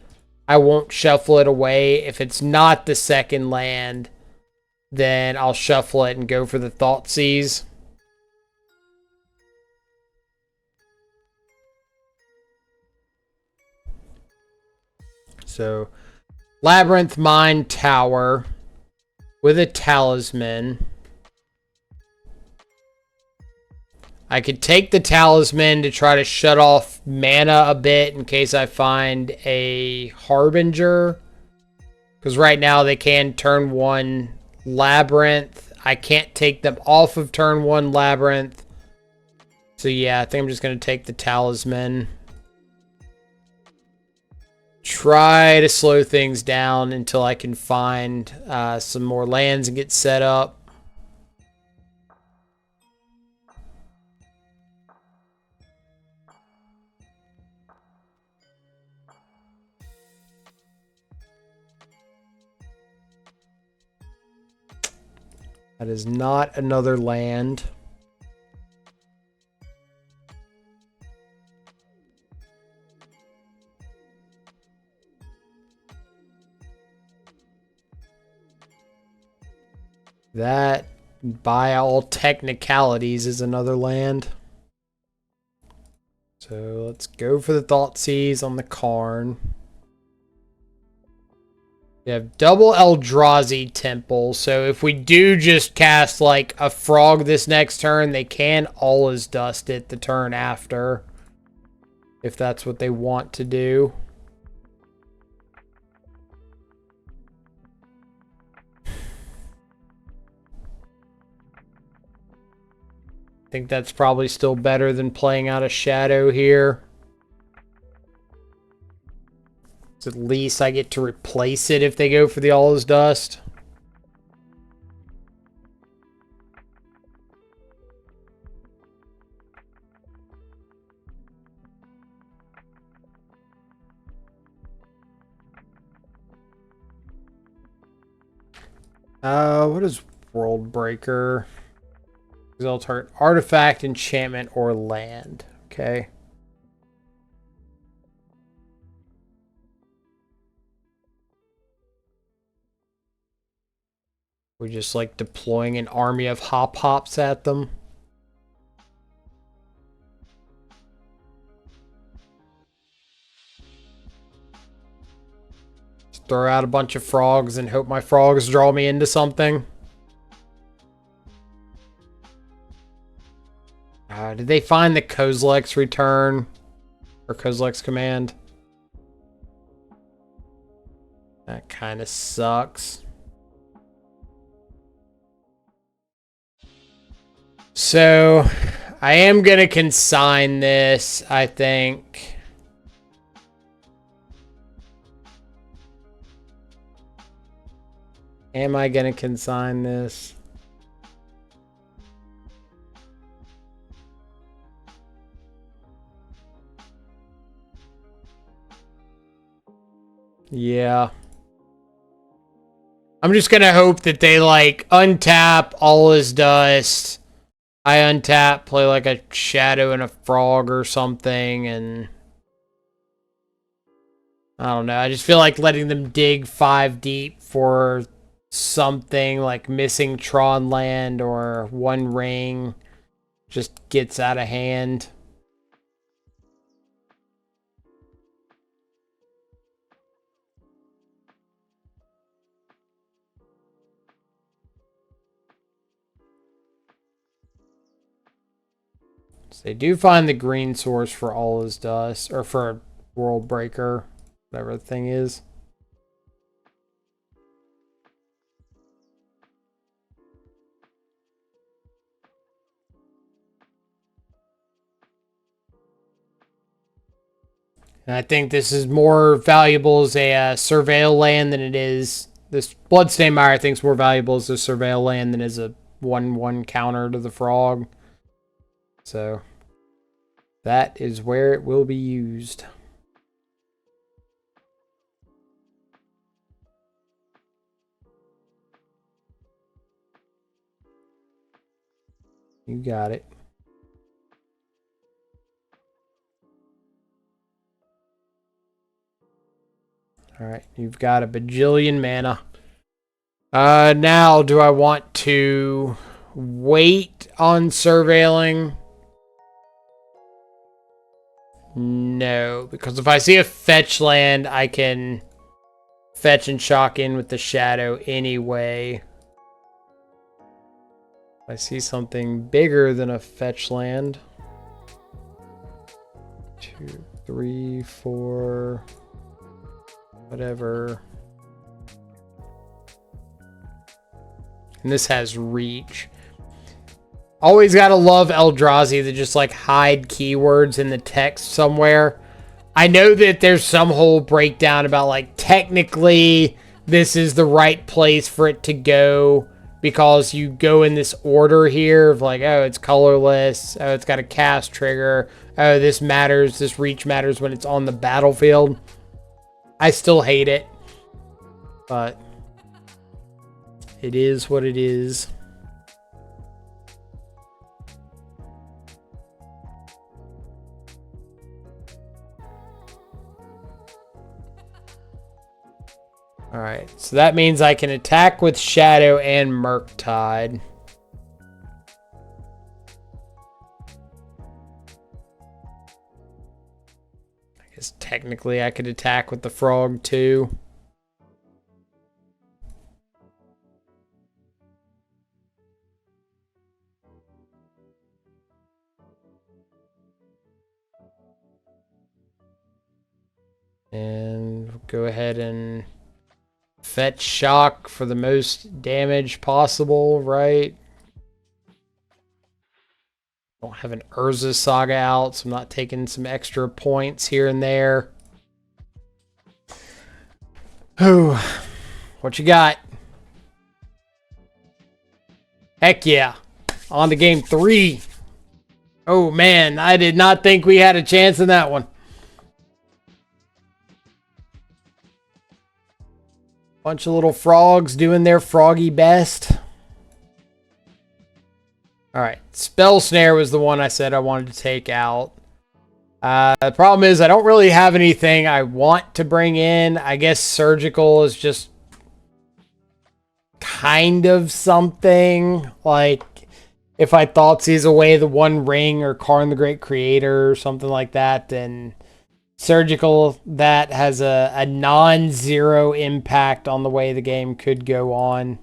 I won't shuffle it away. If it's not the second land, then I'll shuffle it and go for the Thoughtseize. So, Labyrinth Mine Tower with a Talisman. I could take the Talisman to try to shut off mana a bit in case I find a Harbinger. Because right now they can turn 1 Labyrinth. I can't take them off of turn 1 Labyrinth. So yeah, I think I'm just going to take the Talisman. Try to slow things down until I can find some more lands and get set up. That is not another land. That, by all technicalities, is another land. So let's go for the Thoughtseize on the Karn. We have double Eldrazi Temple, so if we do just cast like a frog this next turn, they can always dust it the turn after, if that's what they want to do. I think that's probably still better than playing out a shadow here. At least I get to replace it if they go for the All Is Dust. What is World Breaker? Target artifact, enchantment, or land. Okay. We're just like deploying an army of hop-hops at them. Just throw out a bunch of frogs and hope my frogs draw me into something. Did they find the Kozilek's return? Or Kozilek's command? That kind of sucks. So, I am going to consign this, I think. Am I going to consign this? Yeah. I'm just going to hope that they, like, untap All Is Dust. I untap, play like a shadow and a frog or something, and I don't know. I just feel like letting them dig 5 deep for something like missing Tron land or One Ring just gets out of hand. So they do find the green source for All Is Dust, or for World Breaker, whatever the thing is. And I think this is more valuable as a surveil land than it is. This Bloodstained Mire I think is more valuable as a surveil land than as a 1/1 counter to the frog. So that is where it will be used. You got it. Alright, you've got a bajillion mana. Now, do I want to wait on surveilling? No, because if I see a fetch land, I can fetch and shock in with the shadow anyway. If I see something bigger than a fetch land. 2, 3, 4... whatever. And this has reach. Always gotta love Eldrazi to just like hide keywords in the text somewhere. I know that there's some whole breakdown about like technically this is the right place for it to go because you go in this order here of like, oh, it's colorless. Oh, it's got a cast trigger. Oh, this matters. This reach matters when it's on the battlefield. I still hate it, but it is what it is. Alright, so that means I can attack with Shadow and Murktide. I guess technically I could attack with the Frog too. And go ahead and fetch shock for the most damage possible, right? Don't have an Urza Saga out, so I'm not taking some extra points here and there. Oh, what you got? Heck yeah. On to game 3. Oh man, I did not think we had a chance in that one. Bunch of little frogs doing their froggy best. Alright, Spell Snare was the one I said I wanted to take out. The problem is I don't really have anything I want to bring in. I guess Surgical is just kind of something. Like, if I Thoughtseize away the One Ring or Karn the Great Creator or something like that, then Surgical, that has a non-zero impact on the way the game could go on.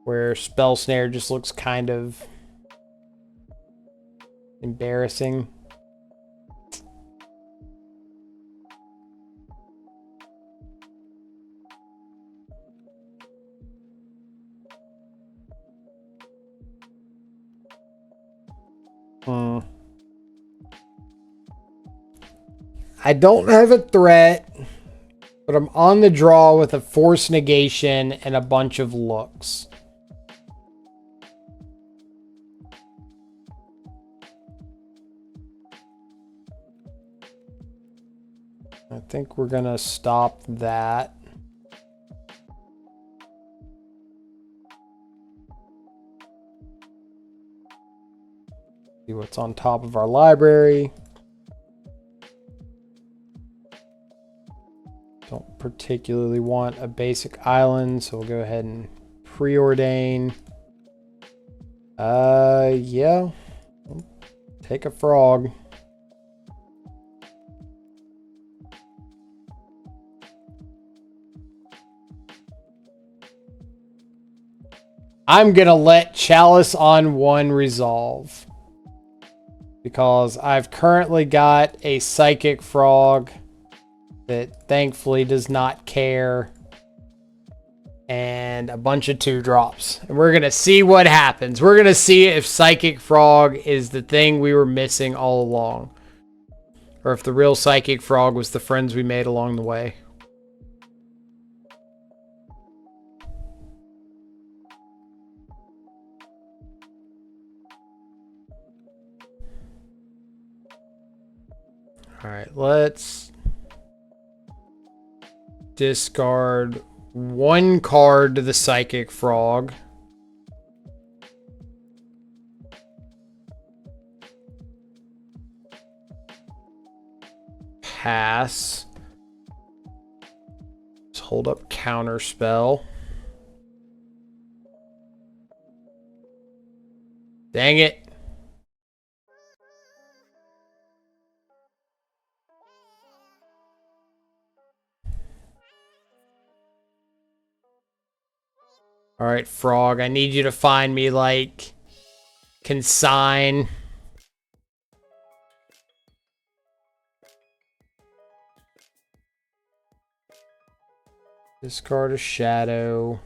Where Spell Snare just looks kind of embarrassing. I don't have a threat, but I'm on the draw with a Force Negation and a bunch of looks. I think we're gonna stop that. See what's on top of our library. Don't particularly want a basic island, so we'll go ahead and preordain. Yeah. Take a frog. I'm gonna let Chalice on 1 resolve. Because I've currently got a Psychic Frog that thankfully does not care. And a bunch of 2-drops. And we're going to see what happens. We're going to see if Psychic Frog is the thing we were missing all along. Or if the real Psychic Frog was the friends we made along the way. Alright, let's discard 1 card to the Psychic Frog. Pass. Let's hold up Counterspell. Dang it. All right, Frog, I need you to find me, like, Consign. Discard a Shadow.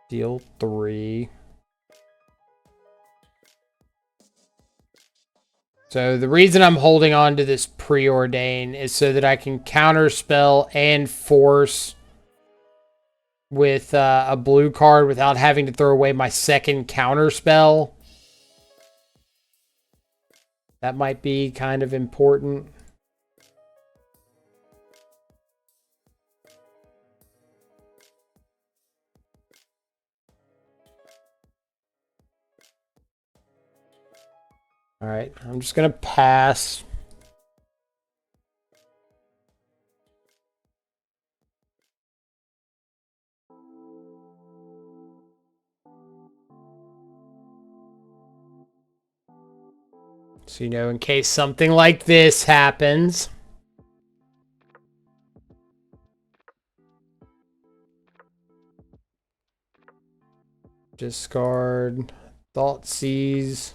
Deal 3. So the reason I'm holding on to this preordain is so that I can counterspell and force with a blue card without having to throw away my second counterspell. That might be kind of important. All right, I'm just going to pass. So, you know, in case something like this happens. Discard Thoughtseize.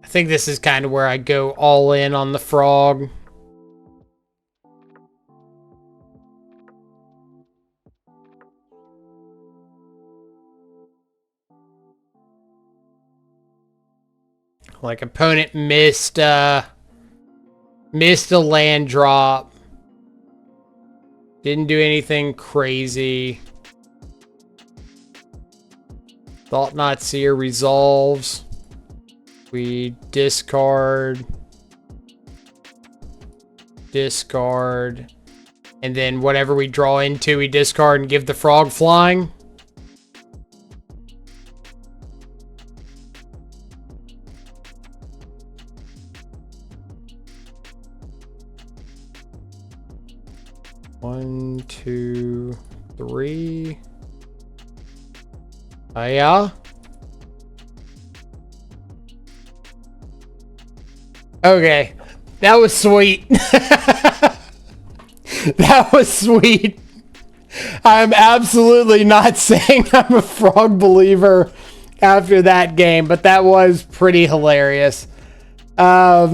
I think this is kind of where I go all in on the frog. Like opponent missed a land drop. Didn't do anything crazy. Thought Not Seer resolves. We discard, and then whatever we draw into, we discard and give the frog flying. One, two, three. Yeah. Okay, that was sweet. That was sweet. I'm absolutely not saying I'm a frog believer after that game, but that was pretty hilarious. So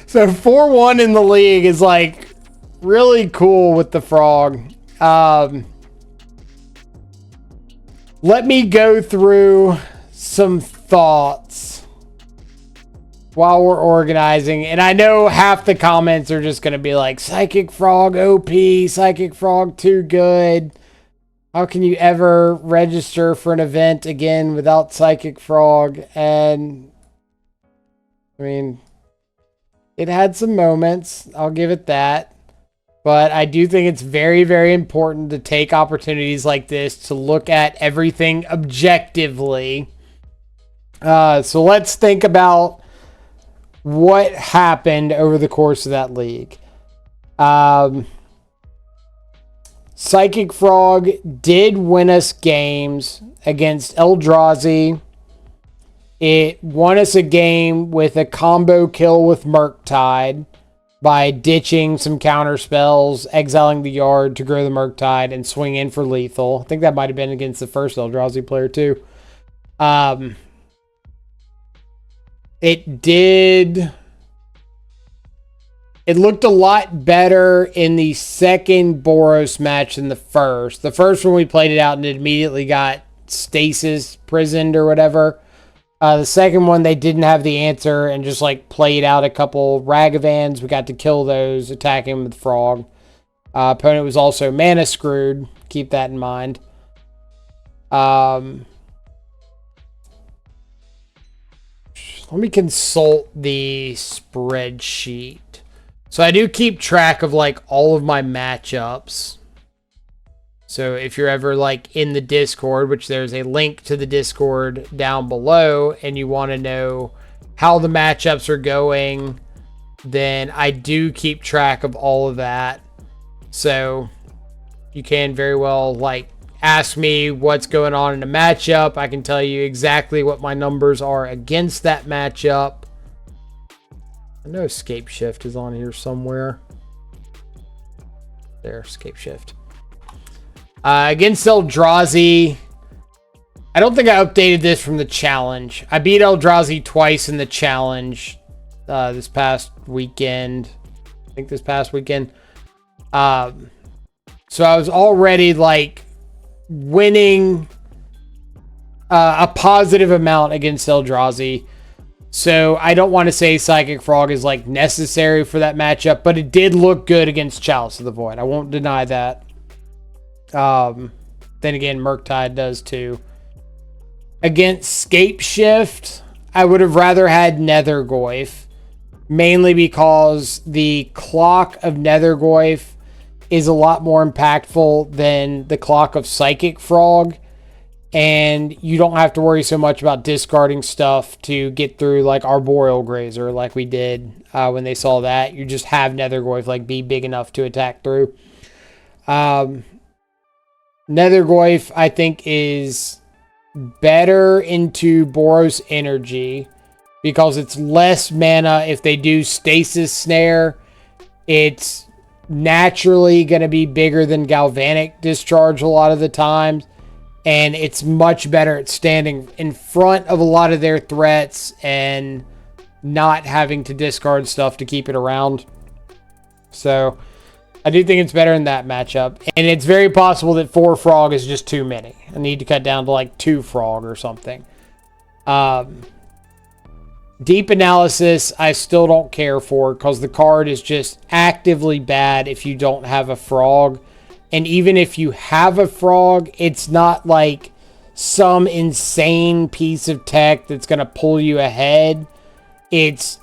4-1 in the league is like really cool with the frog. Let me go through some thoughts while we're organizing. And I know half the comments are just going to be like, Psychic Frog OP, Psychic Frog too good. How can you ever register for an event again without Psychic Frog? And I mean, It had some moments. I'll give it that. But I do think it's very, very important to take opportunities like this to look at everything objectively. So let's think about what happened over the course of that league. Psychic Frog did win us games against Eldrazi. It won us a game with a combo kill with Murktide by ditching some counter spells, exiling the yard to grow the Murktide, and swing in for lethal. I think that might have been against the first Eldrazi player too. It looked a lot better in the second Boros match than the first. The first one we played it out and it immediately got stasis prisoned or whatever. The second one, they didn't have the answer and just like played out a couple Ragavans. We got to kill those, attack him with Frog. Opponent was also mana screwed. Keep that in mind. Let me consult the spreadsheet. So I do keep track of like all of my matchups. So if you're ever like in the Discord, which there's a link to the Discord down below, and you want to know how the matchups are going, then I do keep track of all of that. So you can very well like ask me what's going on in a matchup. I can tell you exactly what my numbers are against that matchup. I know Scapeshift is on here somewhere. There, Scapeshift. Against Eldrazi, I don't think I updated this from the challenge. I beat Eldrazi twice in the challenge this past weekend. I think this past weekend. So I was already like winning a positive amount against Eldrazi. So I don't want to say Psychic Frog is like necessary for that matchup, but it did look good against Chalice of the Void. I won't deny that. Then again, Murktide does too. Against Scapeshift, I would have rather had Nethergoyf, mainly because the clock of Nethergoyf is a lot more impactful than the clock of Psychic Frog, and you don't have to worry so much about discarding stuff to get through like Arboreal Grazer like we did when they saw that. You just have Nethergoyf like be big enough to attack through. Nethergoyf, I think, is better into Boros Energy because it's less mana if they do Stasis Snare. It's naturally going to be bigger than Galvanic Discharge a lot of the times, and it's much better at standing in front of a lot of their threats and not having to discard stuff to keep it around. So I do think it's better in that matchup. And it's very possible that 4 Frog is just too many. I need to cut down to like 2 Frog or something. Deep Analysis, I still don't care for because the card is just actively bad if you don't have a Frog. And even if you have a Frog, it's not like some insane piece of tech that's going to pull you ahead. It's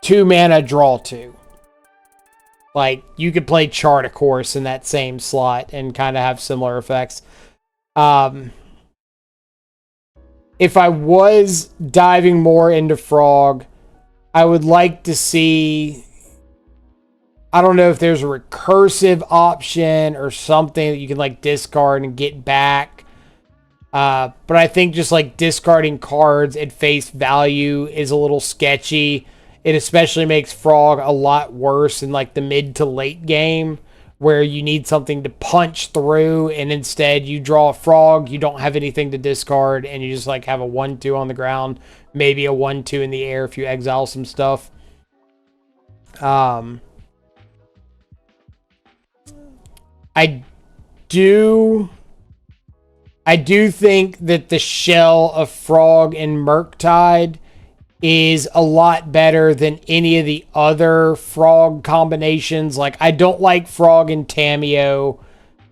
2 mana, draw 2. Like, you could play Chart, of course, in that same slot and kind of have similar effects. If I was diving more into Frog, I would like to see, I don't know if there's a recursive option or something that you can like discard and get back. But I think just like discarding cards at face value is a little sketchy. It especially makes Frog a lot worse in like the mid to late game where you need something to punch through, and instead you draw a Frog, you don't have anything to discard, and you just like have a 1-2 on the ground, maybe a 1-2 in the air if you exile some stuff. I do think that the shell of Frog and Murktide is a lot better than any of the other Frog combinations. Like, I don't like Frog and Tamiyo.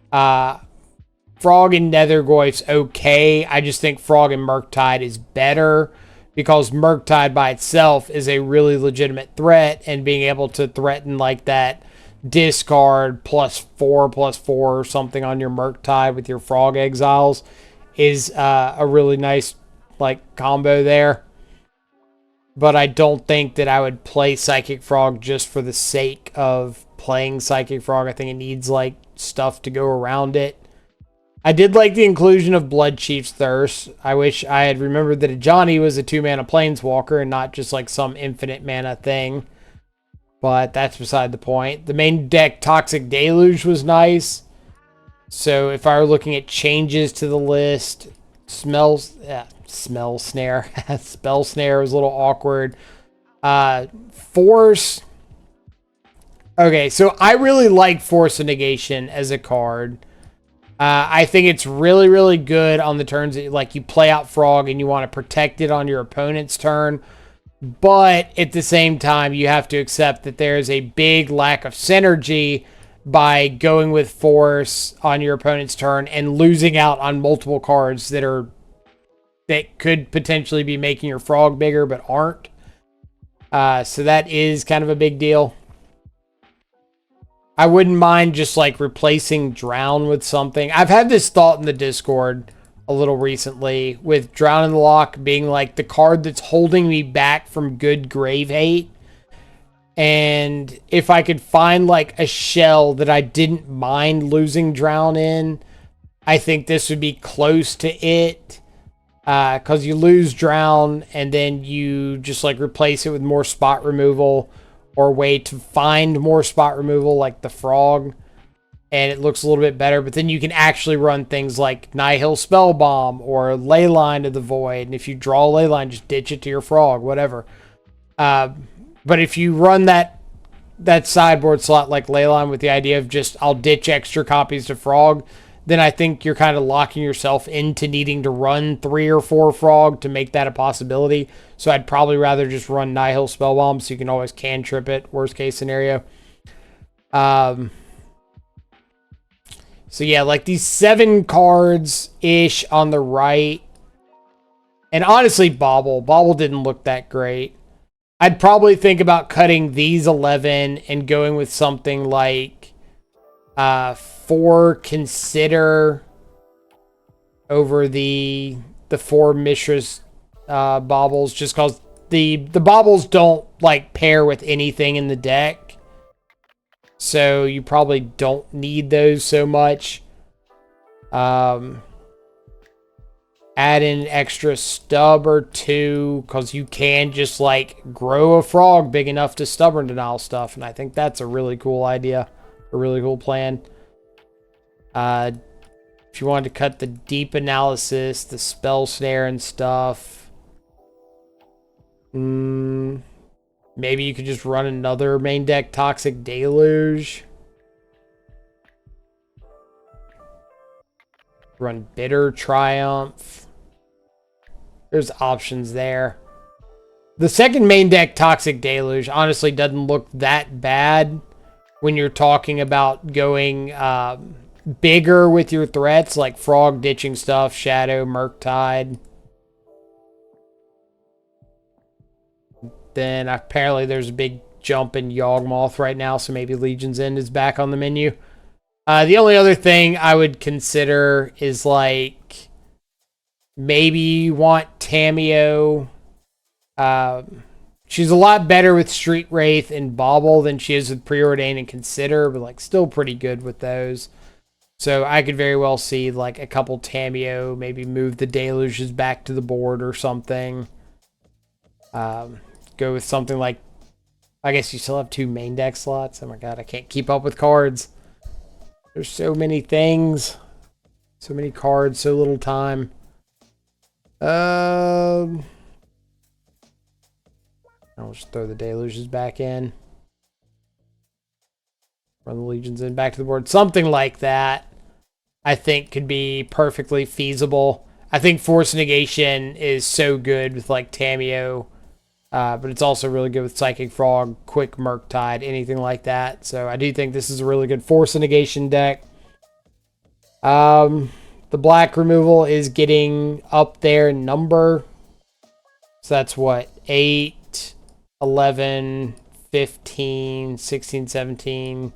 Frog and Nethergoyf's okay. I just think Frog and Murktide is better because Murktide by itself is a really legitimate threat, and being able to threaten like that discard +4/+4 or something on your Murktide with your Frog Exiles is a really nice like combo there. But I don't think that I would play Psychic Frog just for the sake of playing Psychic Frog. I think it needs like stuff to go around it. I did like the inclusion of Bloodchief's Thirst. I wish I had remembered that Ajani was a 2-mana Planeswalker and not just like some infinite mana thing. But that's beside the point. The main deck Toxic Deluge was nice. So if I were looking at changes to the list, Spell Snare. Spell Snare was a little awkward. Force. Okay, so I really like Force of Negation as a card. I think it's really, really good on the turns that like you play out Frog and you want to protect it on your opponent's turn. But at the same time, you have to accept that there is a big lack of synergy by going with Force on your opponent's turn and losing out on multiple cards that could potentially be making your Frog bigger but aren't. So that is kind of a big deal. I wouldn't mind just like replacing Drown with something. I've had this thought in the Discord a little recently with Drown in the Loch being like the card that's holding me back from good Grave Hate. And if I could find like a shell that I didn't mind losing Drown in, I think this would be close to it. Because you lose Drown and then you just like replace it with more spot removal or a way to find more spot removal like the Frog, and it looks a little bit better. But then you can actually run things like Nihil Spellbomb or Leyline of the Void, and if you draw a Leyline, just ditch it to your Frog, whatever. But if you run that sideboard slot like Leyline with the idea of just I'll ditch extra copies to Frog, then I think you're kind of locking yourself into needing to run 3 or 4 Frog to make that a possibility. So I'd probably rather just run Nihil Spellbomb so you can always cantrip it, worst case scenario. So yeah, like these 7 cards-ish on the right. And honestly, Bauble. Bauble didn't look that great. I'd probably think about cutting these 11 and going with something like 4 Consider over the 4 Mishra's baubles, just because the baubles don't like pair with anything in the deck, so you probably don't need those so much. Add in extra stub or 2 because you can just like grow a Frog big enough to stubborn denial stuff, and I think that's a really cool idea, a really cool plan. If you wanted to cut the Deep Analysis, the Spell Snare and stuff, maybe you could just run another main deck Toxic Deluge. Run Bitter Triumph. There's options there. The second main deck Toxic Deluge honestly doesn't look that bad when you're talking about going bigger with your threats, like Frog ditching stuff, Shadow, Murktide. Then apparently there's a big jump in Yawgmoth right now, so maybe Legion's End is back on the menu. The only other thing I would consider is like maybe you want Tamiyo. She's a lot better with Street Wraith and Bauble than she is with Preordain and Consider, but like still pretty good with those. So I could very well see like a couple Tamiyo, maybe move the Deluges back to the board or something. Go with something like, I guess you still have 2 main deck slots. Oh my god, I can't keep up with cards. There's so many things. So many cards, so little time. I'll just throw the Deluges back in. Run the Legions in back to the board. Something like that, I think, could be perfectly feasible. I think Force Negation is so good with like Tamiyo. But it's also really good with Psychic Frog, Quick Murktide, anything like that. So I do think this is a really good Force Negation deck. The black removal is getting up there in number. So that's what, 8, 11, 15, 16, 17,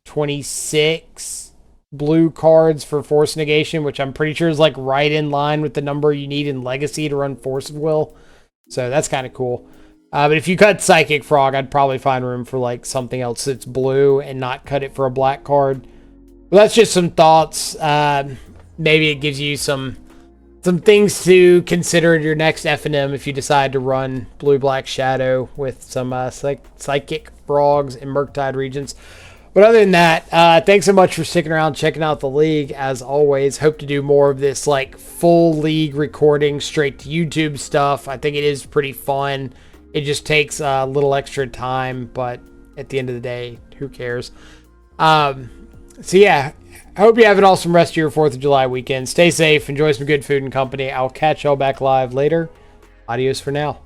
26 blue cards for Force Negation, which I'm pretty sure is like right in line with the number you need in Legacy to run Force of Will. So that's kind of cool. But if you cut Psychic Frog, I'd probably find room for like something else that's blue and not cut it for a black card. But that's just some thoughts. Maybe it gives you some things to consider in your next F&M if you decide to run Blue-Black Shadow with some Psychic Frogs and Murktide Regents. But other than that, thanks so much for sticking around, checking out the league. As always, hope to do more of this like full league recording straight to YouTube stuff. I think it is pretty fun. It just takes a little extra time, but at the end of the day, who cares? So yeah, I hope you have an awesome rest of your 4th of July weekend. Stay safe, enjoy some good food and company. I'll catch y'all back live later. Adios for now.